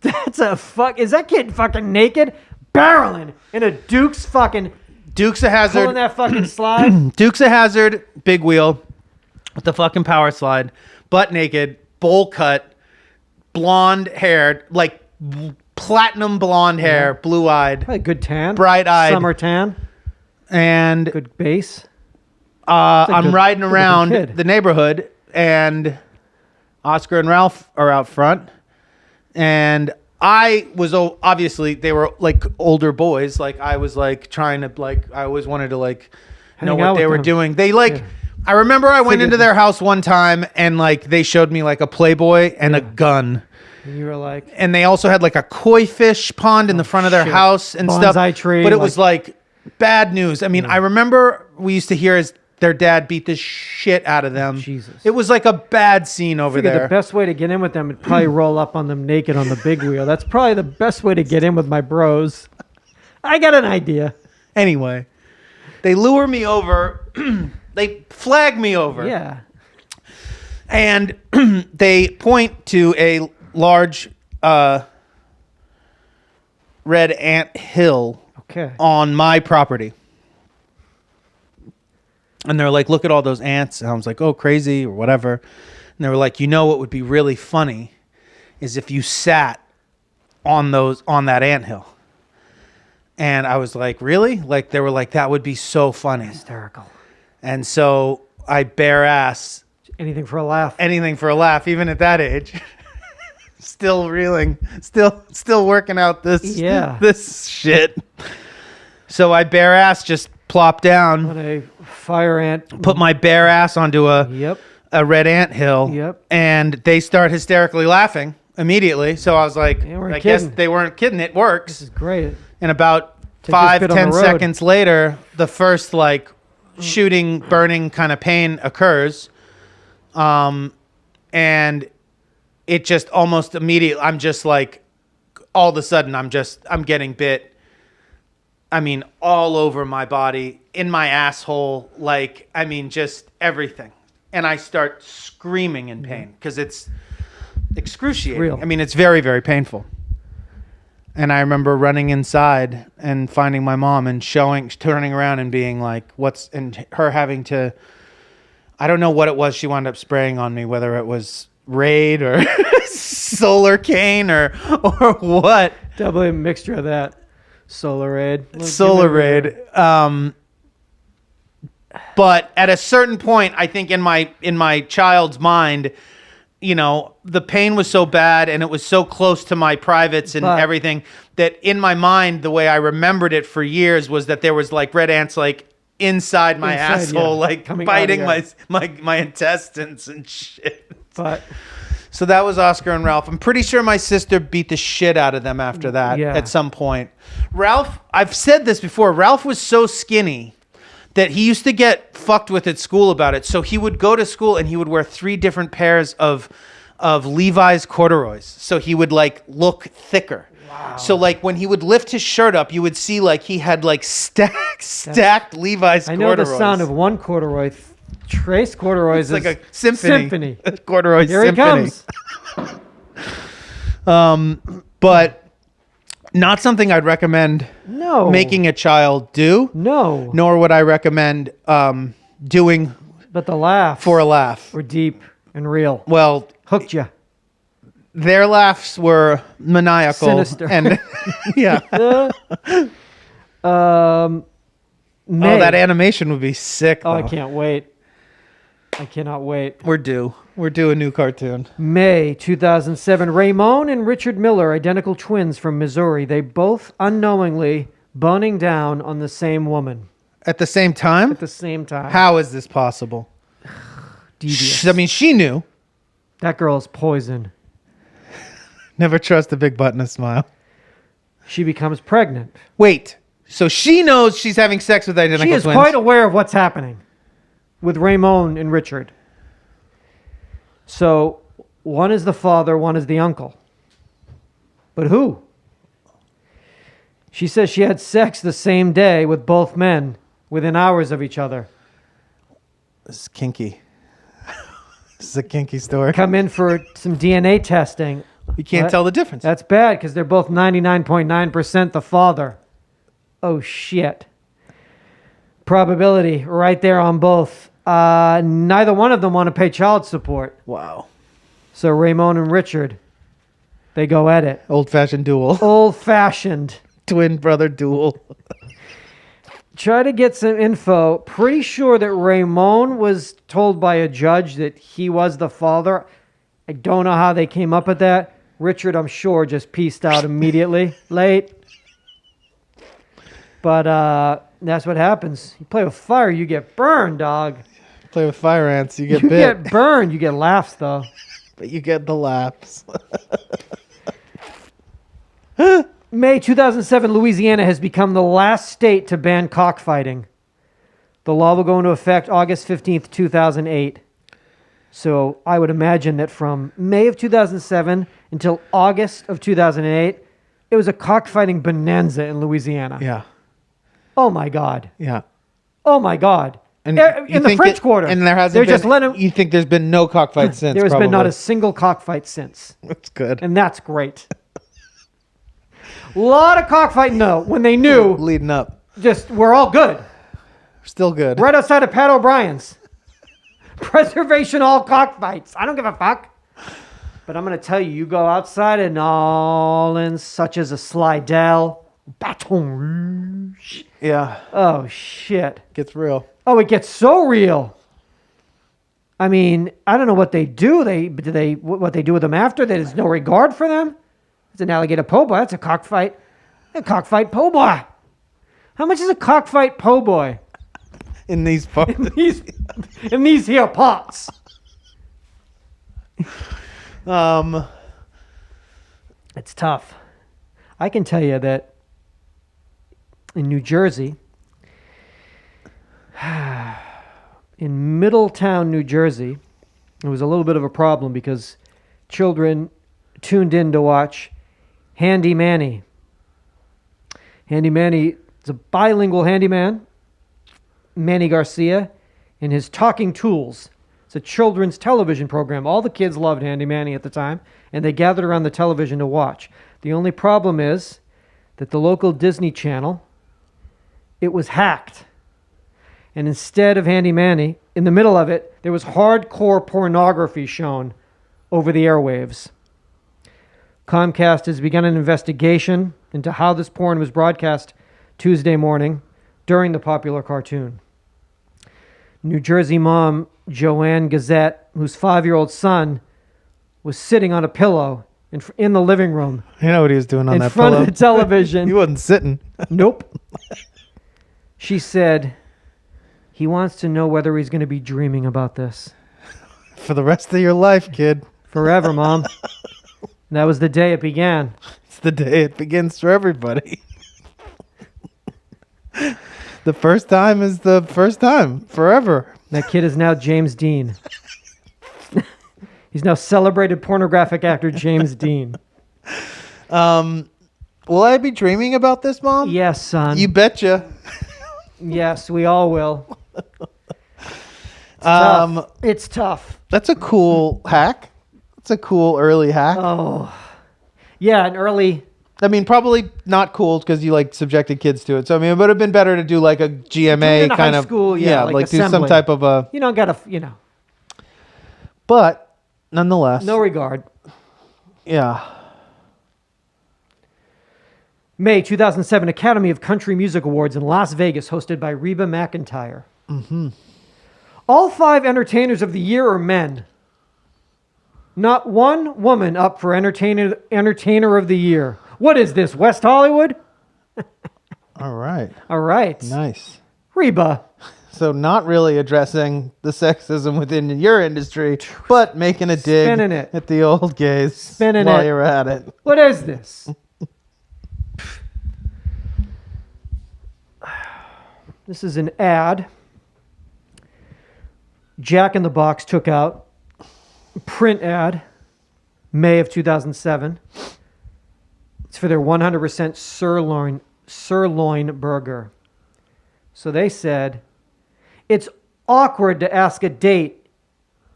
That's a fuck. Is that kid fucking naked? Barreling in a Duke's fucking Dukes of pulling Hazzard. that fucking slide. Dukes of Hazzard big wheel with the fucking power slide, butt naked, bowl cut, blonde haired, like platinum blonde hair, blue eyed, Probably good tan. Bright-eyed. Summer tan. and Good base. I'm good- riding good-looking around kid. the neighborhood, and Oscar and Ralph are out front, and I was obviously, they were like older boys. Like I was like trying to like, I always wanted to like know Hang out what they with were them. doing. They like, Yeah. I remember I went Figured- into their house one time and like they showed me like a Playboy and a gun. And you were like, And they also had like a koi fish pond in the front of their shit. house and Bonsai stuff. tree, But it like- was like bad news. I mean, I remember we used to hear their dad beat the shit out of them. Jesus. It was like a bad scene over figured there. the best way to get in with them would probably roll up on them naked on the big wheel. That's probably the best way to get in with my bros. I got an idea. Anyway, they lure me over. They flag me over. Yeah. And they point to a large red ant hill Okay. on my property. And they're like, look at all those ants. And I was like, oh, crazy or whatever. And they were like, you know what would be really funny is if you sat on that anthill. And I was like, really? Like, they were like, that would be so funny. Hysterical. And so I bare ass Anything for a laugh. anything for a laugh, even at that age. Still reeling, still working out this shit. So I bare ass just plopped down, On a fire ant. put my bare ass onto Yep. a red ant hill, Yep. and they start hysterically laughing immediately. So I was like, They weren't I guess kidding. they weren't kidding. It works. This is great. And about Take this bit on 5-10 the road. seconds later, the first like shooting, burning kind of pain occurs. And it just almost immediately, I'm just like, all of a sudden, I'm getting bit. I mean, all over my body, in my asshole, like, I mean, just everything. And I start screaming in pain because it's excruciating. Real. I mean, it's very, very painful. And I remember running inside and finding my mom and turning around and being like, and her having to, I don't know what it was she wound up spraying on me, whether it was Raid or Solar Cane or what. Definitely a mixture of that. Solar Raid. Solar Raid. But at a certain point, I think in my child's mind, you know, the pain was so bad and it was so close to my privates and But- everything that in my mind, the way I remembered it for years was that there was like red ants like inside my Inside, asshole, yeah, like coming biting out of my intestines and shit. But So that was Oscar and Ralph. I'm pretty sure my sister beat the shit out of them after that Yeah. at some point. Ralph, I've said this before, Ralph was so skinny that he used to get fucked with at school about it. So he would go to school and he would wear 3 different pairs of Levi's corduroys. So he would like look thicker. Wow. So like when he would lift his shirt up, you would see like he had like stacked Levi's I know corduroys. the sound of one corduroy. Trace corduroys It's is like a symphony. Corduroy Here symphony. he comes. But not something I'd recommend No. making a child do, No. nor would I recommend doing But the laughs for a laugh. were deep and real. Well, Hooked you. their laughs were maniacal. Sinister. And yeah. May. Oh, that animation would be sick. Oh, I though. can't wait. I cannot wait. We're due a new cartoon. May 2007. Ramon and Richard Miller, identical twins from Missouri. They both unknowingly boning down on the same woman At the same time? at the same time. How is this possible? Devious. I mean, she knew. That girl's poison. Never trust a big butt and a smile. She becomes pregnant. Wait, so she knows she's having sex with identical She is twins? quite aware of what's happening with Ramon and Richard. So one is the father, one is the uncle. But who? She says she had sex the same day with both men within hours of each other. This is kinky. This is a kinky story. Come in for some DNA testing. You can't What? tell the difference. That's bad because they're both 99.9% the father. Oh, shit. Probability right there on both. Neither one of them want to pay child support. Wow. So Ramon and Richard, they go at it. Old-fashioned duel. Old-fashioned. Twin brother duel. Try to get some info. Pretty sure that Ramon was told by a judge that he was the father. I don't know how they came up with that. Richard, I'm sure, just pieced out immediately. Late. But that's what happens. You play with fire, you get burned, dog. Play with fire ants, you get You bit. get burned. You get laughs, though. But you get the laughs. May 2007, Louisiana has become the last state to ban cockfighting. The law will go into effect August 15th, 2008. So I would imagine that from May of 2007 until August of 2008, it was a cockfighting bonanza in Louisiana. Yeah. Oh, my God. Yeah. Oh, my God. And In the French Quarter. And there hasn't they're been, just letting, you think there's been no cockfight since? there has been not probably. a single cockfight since. That's good. And that's great. A lot of cockfighting, though, when they knew, Leading up. just, we're all good. Still good. Right outside of Pat O'Brien's. Preservation all cockfights. I don't give a fuck. But I'm going to tell you, you go outside of Nolans, such as a Slidell, Baton Rouge. Yeah. Oh, shit. Gets real. Oh, it gets so real. I mean, I don't know what they do. What they do with them after? There's no regard for them. It's an alligator po' boy. That's a cockfight. A cockfight po' boy. How much is a cockfight po' boy? In these parts. In these here pots. It's tough. I can tell you that in New Jersey, in Middletown, New Jersey, it was a little bit of a problem because children tuned in to watch Handy Manny. Handy Manny is a bilingual handyman, Manny Garcia, and his Talking Tools. It's a children's television program. All the kids loved Handy Manny at the time, and they gathered around the television to watch. The only problem is that the local Disney Channel, it was hacked. And instead of Handy Manny, in the middle of it, there was hardcore pornography shown over the airwaves. Comcast has begun an investigation into how this porn was broadcast Tuesday morning during the popular cartoon. New Jersey mom Joanne Gazette, whose 5-year-old son was sitting on a pillow in the living room You know what he was doing on in that front pillow? of the television. He wasn't sitting. Nope. She said, he wants to know whether he's going to be dreaming about this. For the rest of your life, kid. Forever, Mom. That was the day it began. It's the day it begins for everybody. The first time is the first time. Forever. That kid is now James Dean. He's now celebrated pornographic actor James Dean. Will I be dreaming about this, Mom? Yes, son. You betcha. Yes, we all will. It's tough. That's a cool hack. That's a cool early hack. Oh. Yeah, an early... I mean, probably not cool because you like subjected kids to it. So I mean, it would have been better to do like a GMA in a kind high of school, yeah, like do some assembly. type of a. You don't got to, But nonetheless, no regard. Yeah. May 2007 Academy of Country Music Awards in Las Vegas, hosted by Reba McEntire. Mm-hmm. All 5 entertainers of the year are men. Not one woman up for entertainer of the year. What is this, West Hollywood? All right. All right. Nice. Reba. So not really addressing the sexism within your industry, but making a dig Spinning it. at the old gays Spinning while it. you're at it. What is this? This is an ad Jack in the Box took out. Print ad, May of 2007. It's for their 100% sirloin burger. So they said, it's awkward to ask a date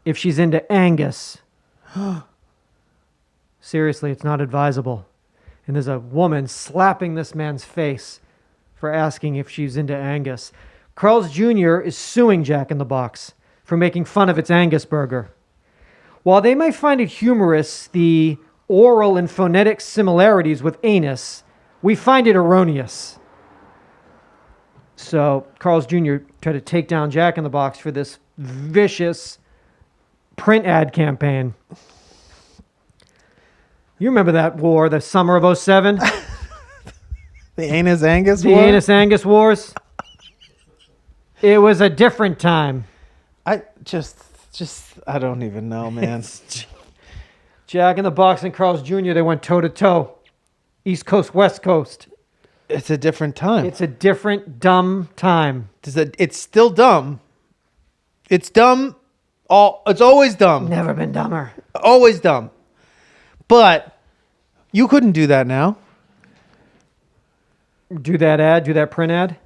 if she's into Angus. Seriously, it's not advisable. And there's a woman slapping this man's face for asking if she's into Angus. Carl's Jr. is suing Jack in the Box for making fun of its Angus burger. While they might find it humorous, the oral and phonetic similarities with anus, we find it erroneous. So Carl's Jr. tried to take down Jack in the Box for this vicious print ad campaign. You remember that war, the summer of 07? The Anus Angus The war? Anus Angus Wars? It was a different time. I don't even know, man. Jack in the Box and Carl's Jr., they went toe-to-toe. East Coast, West Coast. It's a different time. It's a different dumb time. It's still dumb. It's dumb. It's always dumb. Never been dumber. Always dumb. But you couldn't do that now. Do that ad, do that print ad?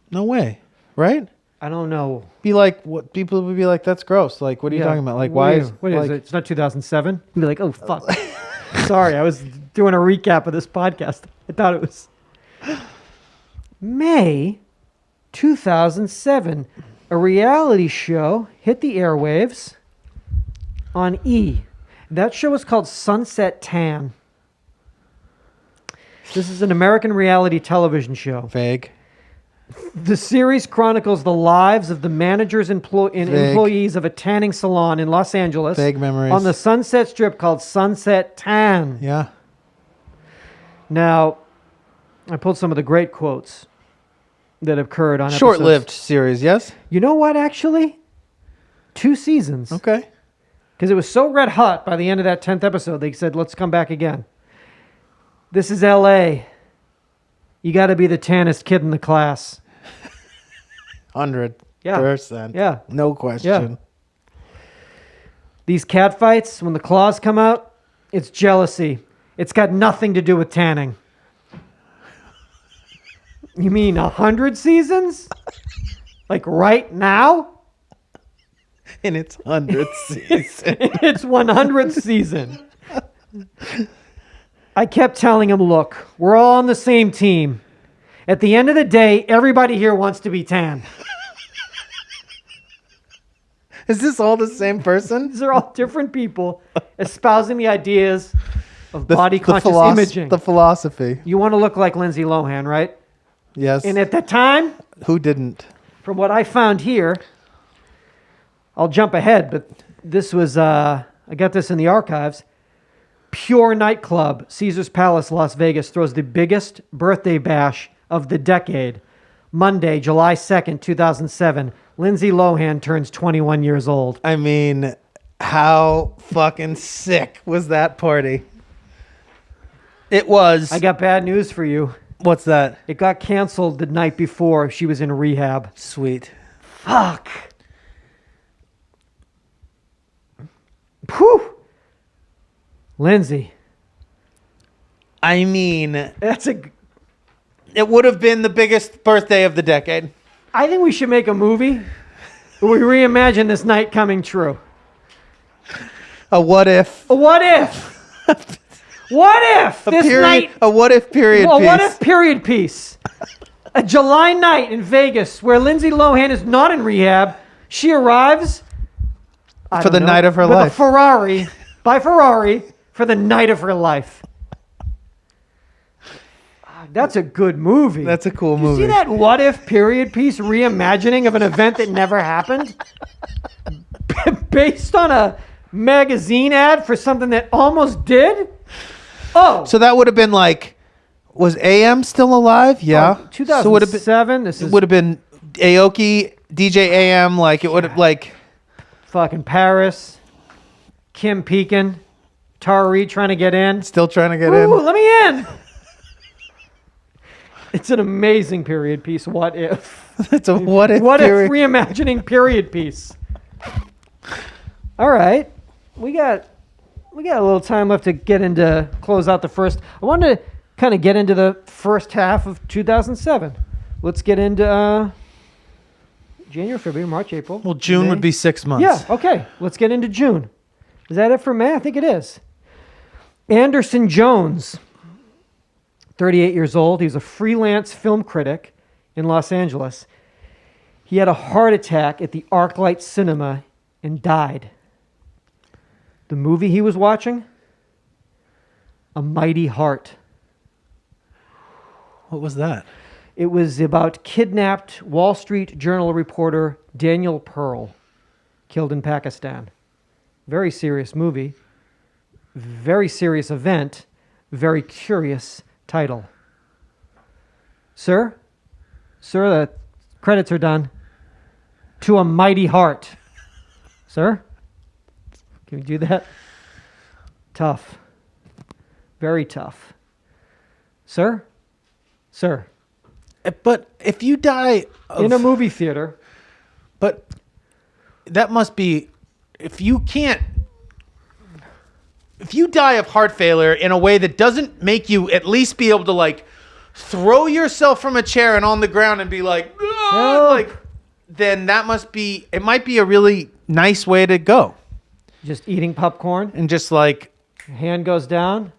No way. Right? I don't know. Be like, what people would be like, that's gross. Like, what are you talking about? Like, why is What is like, it? It's not 2007? You'd be like, oh, fuck. Sorry, I was doing a recap of this podcast. I thought it was May 2007. A reality show hit the airwaves on E. That show was called Sunset Tan. This is an American reality television show. vague? The series chronicles the lives of the managers and employees of a tanning salon in Los Angeles. Vague memories. On the Sunset Strip called Sunset Tan. Yeah. Now, I pulled some of the great quotes that occurred on Short-lived episodes. series, yes? You know what, actually? 2 seasons. Okay. Because it was so red hot by the end of that 10th episode, they said, let's come back again. This is L.A. You got to be the tannest kid in the class. 100%. Yeah. No question. These cat fights, when the claws come out, it's jealousy. It's got nothing to do with tanning. You mean 100 seasons? Like right now? In its 100th season. It's 100th season. I kept telling him, look, we're all on the same team. At the end of the day, everybody here wants to be tan. Is this all the same person? These are all different people espousing the ideas of body-conscious imaging. The philosophy. You want to look like Lindsay Lohan, right? Yes. And at the time, Who didn't? from what I found here, I'll jump ahead, but this was, I got this in the archives. Pure Nightclub, Caesar's Palace, Las Vegas, throws the biggest birthday bash of the decade. Monday, July 2nd, 2007. Lindsay Lohan turns 21 years old. I mean, how fucking sick was that party? It was. I got bad news for you. What's that? It got canceled the night before she was in rehab. Sweet. Fuck. Whew. Lindsay. I mean, That's a... it would have been the biggest birthday of the decade. I think we should make a movie where we reimagine this night coming true. A what if? A what if? What if this night... A what if period Well, piece. what if period piece? A July night in Vegas where Lindsay Lohan is not in rehab. She arrives... I For don't the know, night of her with life. a Ferrari. By Ferrari for the night of her life. That's a good movie. That's a cool You movie. see that what if period piece reimagining of an event that never happened? Based on a magazine ad for something that almost did? Oh. So that would have been like, was AM still alive? Yeah. Oh, 2007. So it would have been Aoki DJ AM, like it would have like Fucking Paris, Kim Pekin, Tara Reid trying to get in. still trying to get Ooh, in. let me in. It's an amazing period piece. What if? It's a what if What period. if reimagining period piece? All right, we got a little time left to get into close out the first. I wanted to kind of get into the first half of 2007. Let's get into January, February, March, April. Well, June May. would be 6 months. Yeah, okay. Let's get into June. Is that it for May? I think it is. Anderson Jones, 38 years old. He was a freelance film critic in Los Angeles. He had a heart attack at the ArcLight Cinema and died. The movie he was watching? A Mighty Heart. What was that? It was about kidnapped Wall Street Journal reporter Daniel Pearl, killed in Pakistan. Very serious movie, very serious event, very curious title. Sir, the credits are done. To a Mighty Heart. Sir, can you do that? Tough. Very tough. Sir. But if you die In a movie theater. but that must be if you die of heart failure in a way that doesn't make you at least be able to like throw yourself from a chair and on the ground and be like, "Ah," like then it might be a really nice way to go. Just eating popcorn. And just like Hand goes down.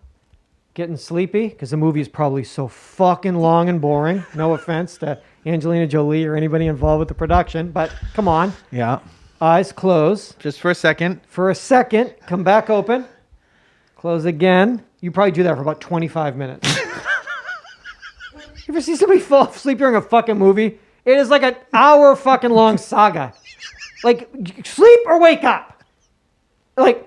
Getting sleepy because the movie is probably so fucking long and boring. No offense to Angelina Jolie or anybody involved with the production, but come on. yeah, Eyes close. just for a second. For a second, come back open. Close again. You probably do that for about 25 minutes. You ever see somebody fall asleep during a fucking movie? It is like an hour fucking long saga. Like, sleep or wake up. Like,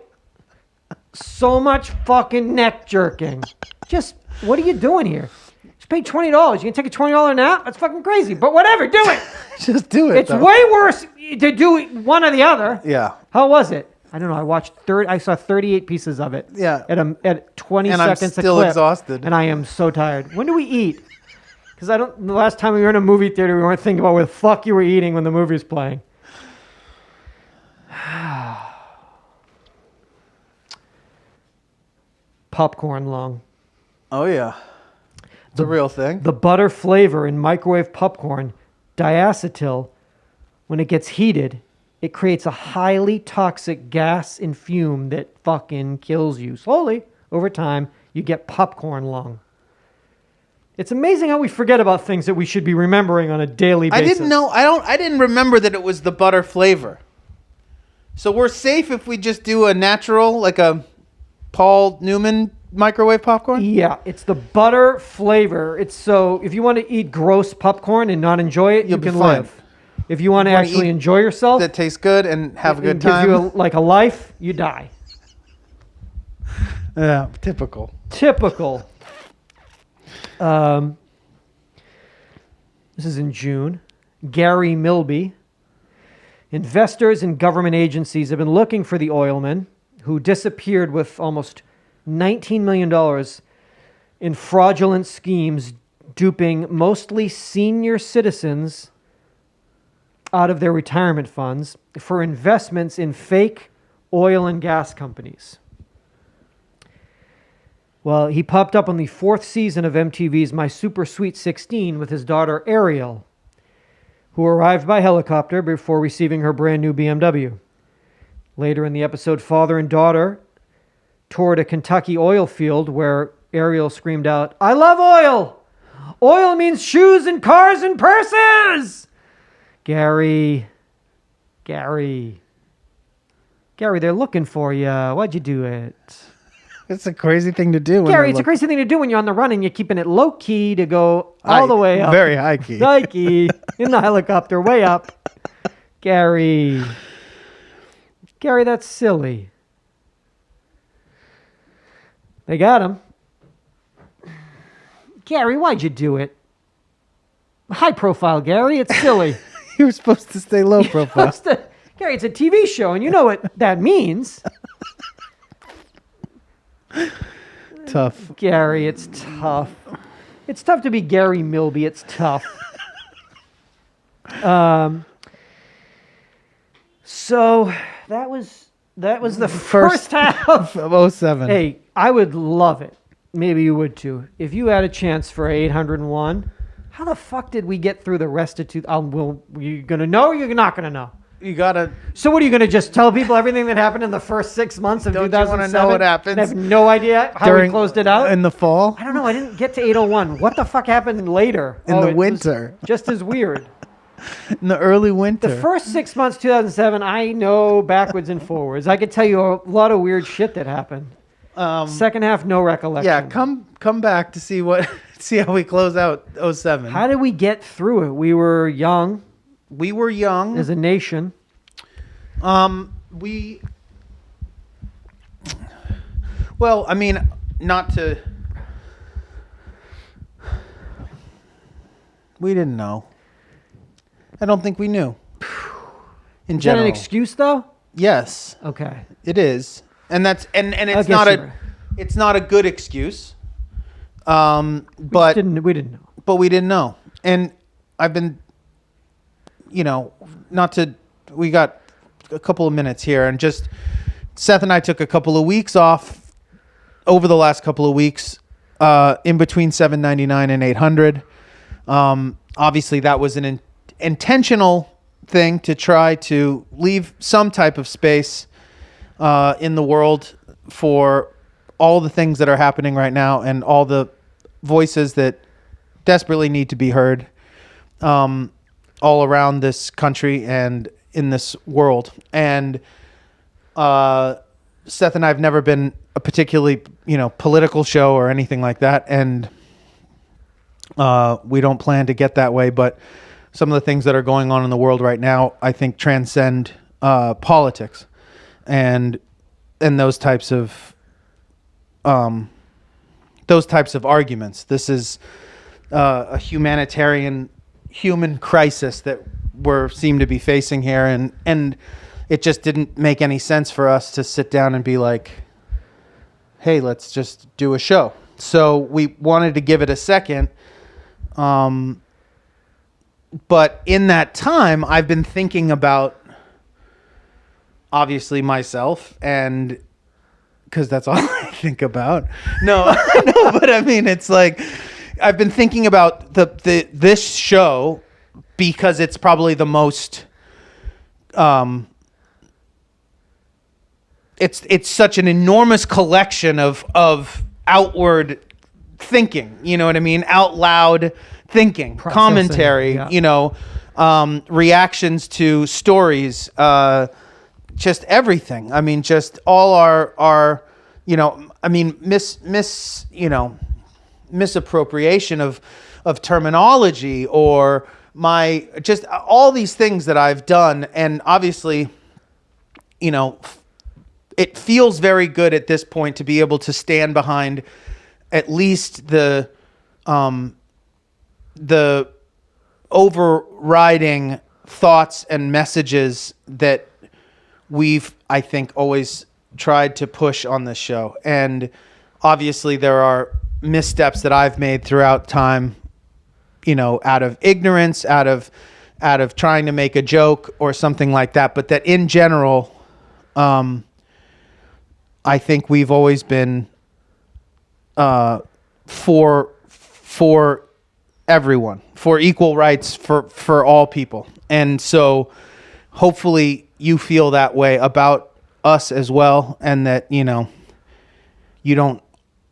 so much fucking neck jerking. Just, what are you doing here? Just paid $20. You can take a $20 nap? That's fucking crazy. But whatever, do it. Just do it. It's though. way worse to do one or the other. Yeah. How was it? I don't know. I saw 38 pieces of it. Yeah. At 20 And I'm seconds still a clip. exhausted. And I am so tired. When do we eat? Because the last time we were in a movie theater, we weren't thinking about where the fuck you were eating when the movie was playing. Popcorn lung. Oh yeah. It's a real thing. The butter flavor in microwave popcorn, diacetyl, when it gets heated, it creates a highly toxic gas and fume that fucking kills you. Slowly, over time, you get popcorn lung. It's amazing how we forget about things that we should be remembering on a daily basis. I didn't know. I didn't remember that it was the butter flavor. So we're safe if we just do a natural, like a Paul Newman microwave popcorn? Yeah, it's the butter flavor. It's so if you want to eat gross popcorn and not enjoy it, You'll you be can fine. live. If you want to wanna actually eat enjoy yourself, That tastes good and have a it good gives time. you a life, you die. Yeah, typical. Typical. This is in June. Gary Milby. Investors and government agencies have been looking for the oilman who disappeared with almost $19 million in fraudulent schemes, duping mostly senior citizens out of their retirement funds for investments in fake oil and gas companies. Well, he popped up on the 4th season of MTV's My Super Sweet 16 with his daughter Ariel, who arrived by helicopter before receiving her brand new BMW. Later in the episode, father and daughter toured a Kentucky oil field where Ariel screamed out, "I love oil! Oil means shoes and cars and purses!" Gary, they're looking for you. Why'd you do it? It's a crazy thing to do. Gary, it's a crazy thing to do when you're on the run and you're keeping it low key to go all the way up. Very high key. High key in the helicopter, way up. Gary, that's silly. They got him. Gary, why'd you do it? High profile, Gary. It's silly. You were supposed to stay low profile. Gary, it's a TV show, and you know what that means. Tough. Gary, it's tough. It's tough to be Gary Milby. It's tough. So that was the first half of 07. Hey, I would love it. Maybe you would too. If you had a chance for 801, how the fuck did we get through the rest of you gonna know or you're not gonna know? You gotta. So what are you gonna just tell people everything that happened in the first 6 months of Don't you 2007? want to know what happens? I have no idea how we closed it out. In the fall? I don't know. I didn't get to 801. What the fuck happened later? In the it was winter. Just as weird. In the early winter. The first 6 months, 2007, I know backwards and forwards. I could tell you a lot of weird shit that happened. Second half, no recollection. Yeah, come back to see how we close out 07. How did we get through it? We were young. We were young as a nation. We didn't know. I don't think we knew. In Is general. that an excuse though? Yes. Okay. It is. And that's and it's it's not a good excuse. But we didn't know. But we didn't know. And I've been we got a couple of minutes here, and just Seth and I took a couple of weeks off over the last couple of weeks in between 799 and 800. Obviously that was an intentional thing to try to leave some type of space in the world for all the things that are happening right now and all the voices that desperately need to be heard all around this country and in this world. And Seth and I have never been a particularly political show or anything like that, and we don't plan to get that way, but some of the things that are going on in the world right now, I think, transcend politics and those types of arguments. This is a humanitarian human crisis that seem to be facing here, and it just didn't make any sense for us to sit down and be like, hey, let's just do a show. So we wanted to give it a second. But in that time, I've been thinking about, obviously, myself, and because that's all I think about. No, but I mean, it's like I've been thinking about this show because it's probably the most. It's such an enormous collection of outward thinking. You know what I mean? Out loud thinking, commentary, yeah. Reactions to stories, just everything. I mean, just all our misappropriation of terminology, or just all these things that I've done. And obviously, it feels very good at this point to be able to stand behind at least the overriding thoughts and messages that we've, I think, always tried to push on this show. And obviously there are missteps that I've made throughout time, out of ignorance, out of trying to make a joke or something like that. But that in general, I think we've always been for everyone, for equal rights for all people. And so hopefully you feel that way about us as well, and that you don't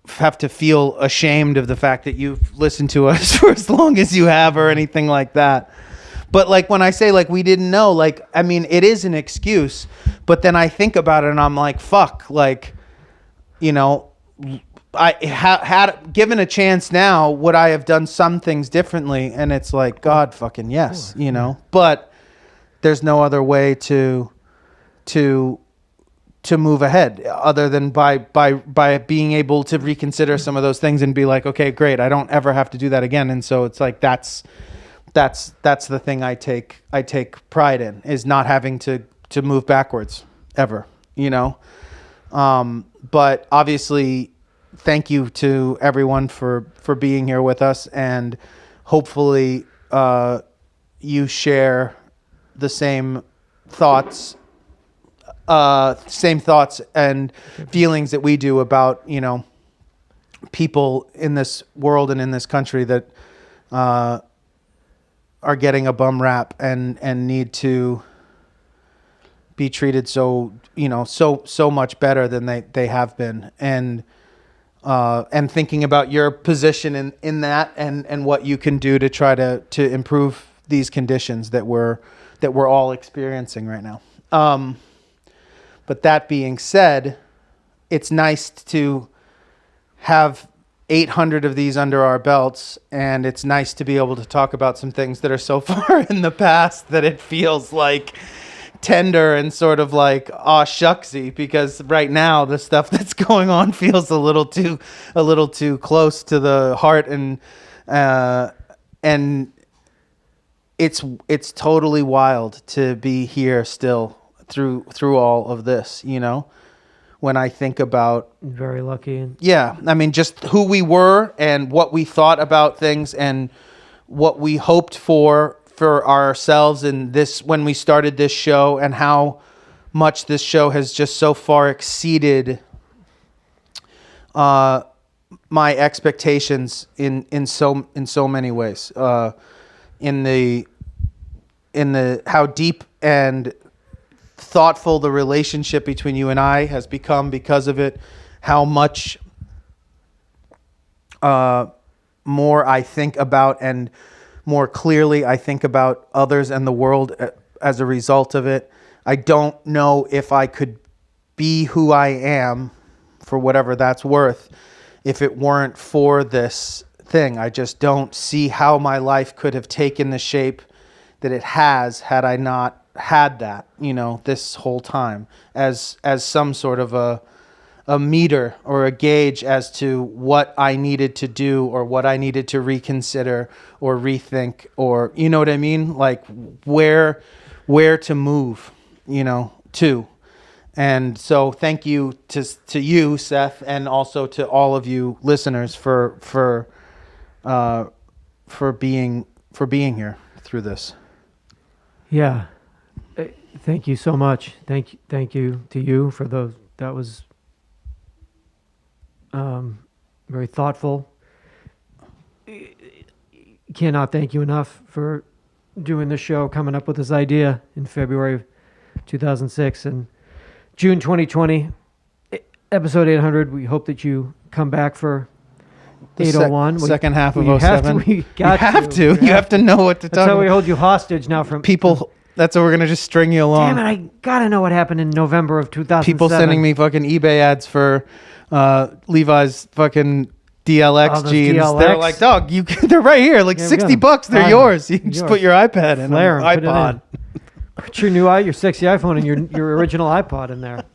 have to feel ashamed of the fact that you've listened to us for as long as you have or anything like that. But like when I say like we didn't know, like I mean it is an excuse, but then I think about it and I'm like, fuck, like I had given a chance now, would I have done some things differently? And it's like, God fucking yes, but there's no other way to move ahead other than by being able to reconsider some of those things and be like, okay, great, I don't ever have to do that again. And so it's like, that's that's the thing I take pride in, is not having to move backwards ever, you know. But obviously, thank you to everyone for being here with us, and hopefully you share the same thoughts and feelings that we do about, you know, people in this world and in this country that are getting a bum rap and need to be treated so, you know, so much better than they have been. And thinking about your position in that, and what you can do to try to improve these conditions that we're all experiencing right now. But that being said, it's nice to have 800 of these under our belts, and it's nice to be able to talk about some things that are so far in the past that it feels like tender and sort of like aw shucksy, because right now the stuff that's going on feels a little too close to the heart, and it's totally wild to be here still through all of this, you know. When I think about, very lucky. Yeah, I mean, just who we were and what we thought about things and what we hoped for ourselves in this, when we started this show, and how much this show has just so far exceeded my expectations in so many ways. In the how deep and thoughtful the relationship between you and I has become because of it, how much more I think about, and more clearly I think about others and the world as a result of it. I don't know if I could be who I am, for whatever that's worth, if it weren't for this thing. I just don't see how my life could have taken the shape that it has had I not had that, you know, this whole time, as some sort of a meter or a gauge as to what I needed to do, or what I needed to reconsider or rethink, or, you know what I mean? Like where to move, you know, to. And so thank you to you, Seth, and also to all of you listeners for being here through this. Yeah. Thank you so much. Thank you to you for those. That was very thoughtful. Cannot thank you enough for doing this show, coming up with this idea in February 2006 and June 2020, episode 800. We hope that you come back for 801. Second half of 07. You have to know what to talk about. That's how we hold you hostage now from people. That's how we're going to just string you along. Damn it, I got to know what happened in November of 2007. People sending me fucking eBay ads for Levi's fucking DLX jeans. DLX. They're like, dog, they're right here. Like $60. They're yours. You can just put your iPad in. iPod. Put your sexy iPhone and your original iPod in there.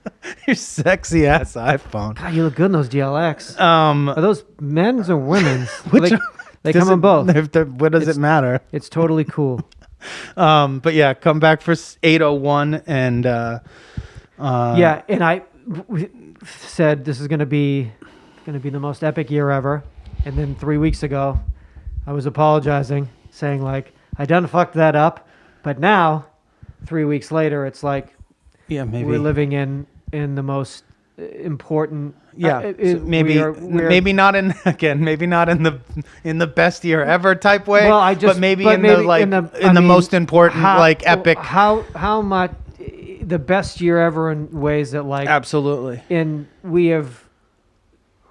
Your sexy ass iPhone. God, you look good in those DLX. Are those men's or women's? They come in both. What does it matter? It's totally cool. But yeah, come back for 801 and yeah, and I said this is going to be the most epic year ever, and then 3 weeks ago I was apologizing, saying like I done fucked that up, but now 3 weeks later it's like, yeah, maybe we're living in the most important. Yeah, maybe not in the best year ever type way. Well, but maybe in the most important, epic. How much the best year ever in ways that like absolutely. And we have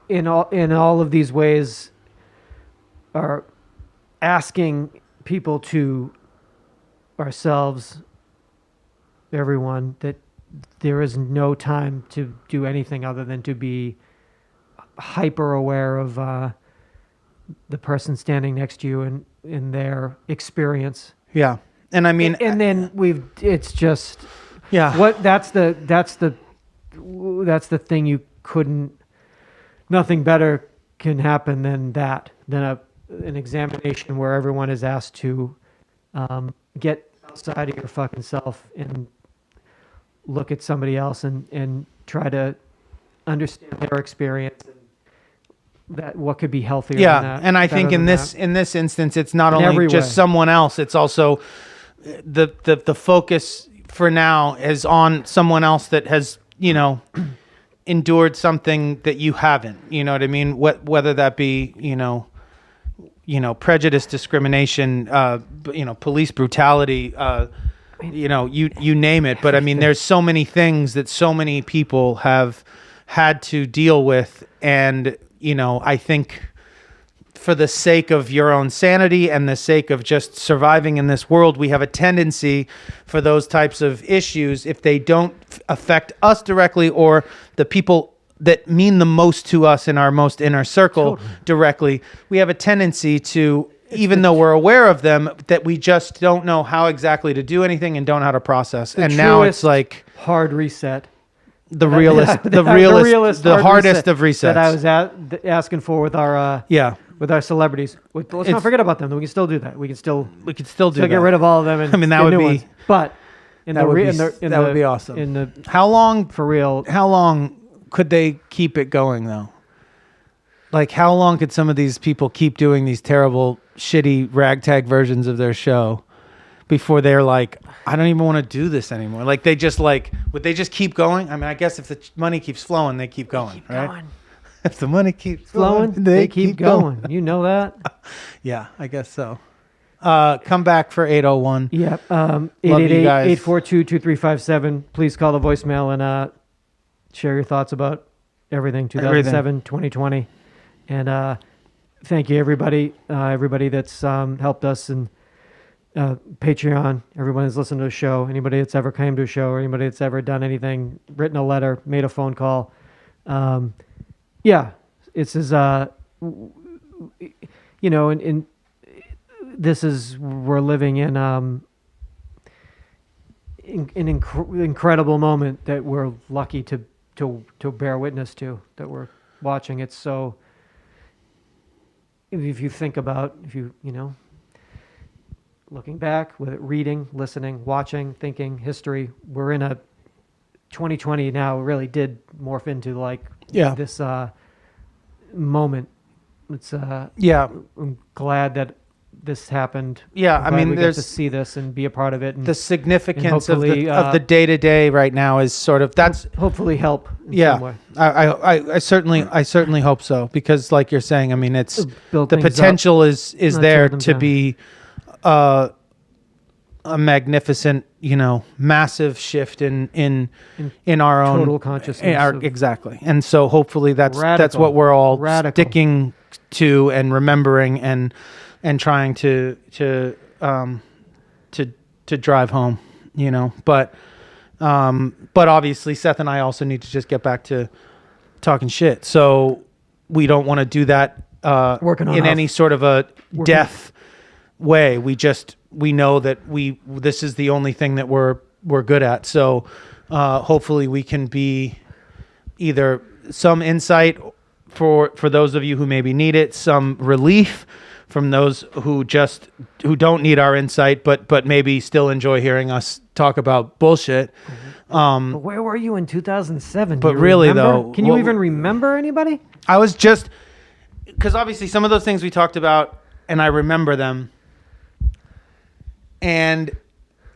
in all of these ways are asking people to ourselves, everyone, that there is no time to do anything other than to be hyper aware of the person standing next to you and in their experience. Yeah. And I mean, and then it's just, yeah, that's the thing you couldn't, nothing better can happen than an examination where everyone is asked to Get outside of your fucking self and look at somebody else and try to understand their experience and that what could be healthier than that, and I think in this instance, it's not only just someone else, it's also the focus for now is on someone else that has, endured something that you haven't, you know what I mean? Whether that be, prejudice, discrimination, police brutality, you name it. But I mean, there's so many things that so many people have had to deal with. And, I think for the sake of your own sanity and the sake of just surviving in this world, we have a tendency for those types of issues, if they don't affect us directly or the people that mean the most to us in our most inner circle directly, we have a tendency to, even though we're aware of them, that we just don't know how exactly to do anything and don't know how to process. And now it's like hard reset. The hardest of resets that I was asking for with our with our celebrities. Let's not forget about them. We can still do that. We can still get rid of all of them. And I mean, that would be. Ones. But that would be awesome. How long for real? How long could they keep it going though? Like, how long could some of these people keep doing these terrible, shitty ragtag versions of their show before they're like, I don't even want to do this anymore? Like, would they just keep going? I mean, I guess if the money keeps flowing, they keep going, right? If the money keeps flowing, they keep going. You know that? Yeah, I guess so. Come back for 801. Yeah. 888-842-2357. Please call the voicemail and share your thoughts about everything 2007, 2020. And thank you, everybody that's helped us, and Patreon, everyone that's listened to the show, anybody that's ever came to a show, or anybody that's ever done anything, written a letter, made a phone call. This is, this is, we're living in an incredible moment that we're lucky to bear witness to, that we're watching. It's so, if you think about, looking back with it, reading, listening, watching, thinking, history, we're in a 2020 now really did morph into this moment. It's I'm glad that this happened. Yeah, I mean, we get to see this and be a part of it. And the significance of the day to day right now is sort of hopefully help. In some way. I certainly hope so, because like you're saying, I mean, it's the potential is there to be a magnificent, massive shift in our own total consciousness. Exactly. And so hopefully that's what we're all sticking to and remembering and trying to drive home, but obviously Seth and I also need to just get back to talking shit. So we don't want to do that in any sort of a deaf way. We know that this is the only thing that we're good at. So hopefully we can be either some insight for those of you who maybe need it, some relief from those who don't need our insight, but maybe still enjoy hearing us talk about bullshit. But where were you in 2007? But really, remember? though, can you even remember anybody? I was because obviously some of those things we talked about, and I remember them. And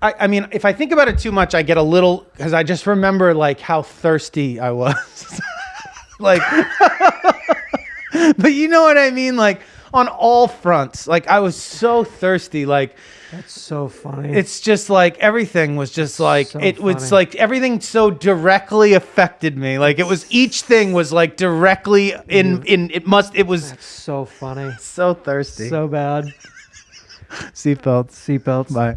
I mean, if I think about it too much, I get a little, because I just remember how thirsty I was. But you know what I mean? On all fronts, I was so thirsty. That's so funny. It's just everything was just so it was funny. Everything so directly affected me. It was, each thing was directly it was. That's so funny. So thirsty. So bad. Seatbelts. Seatbelts. Bye.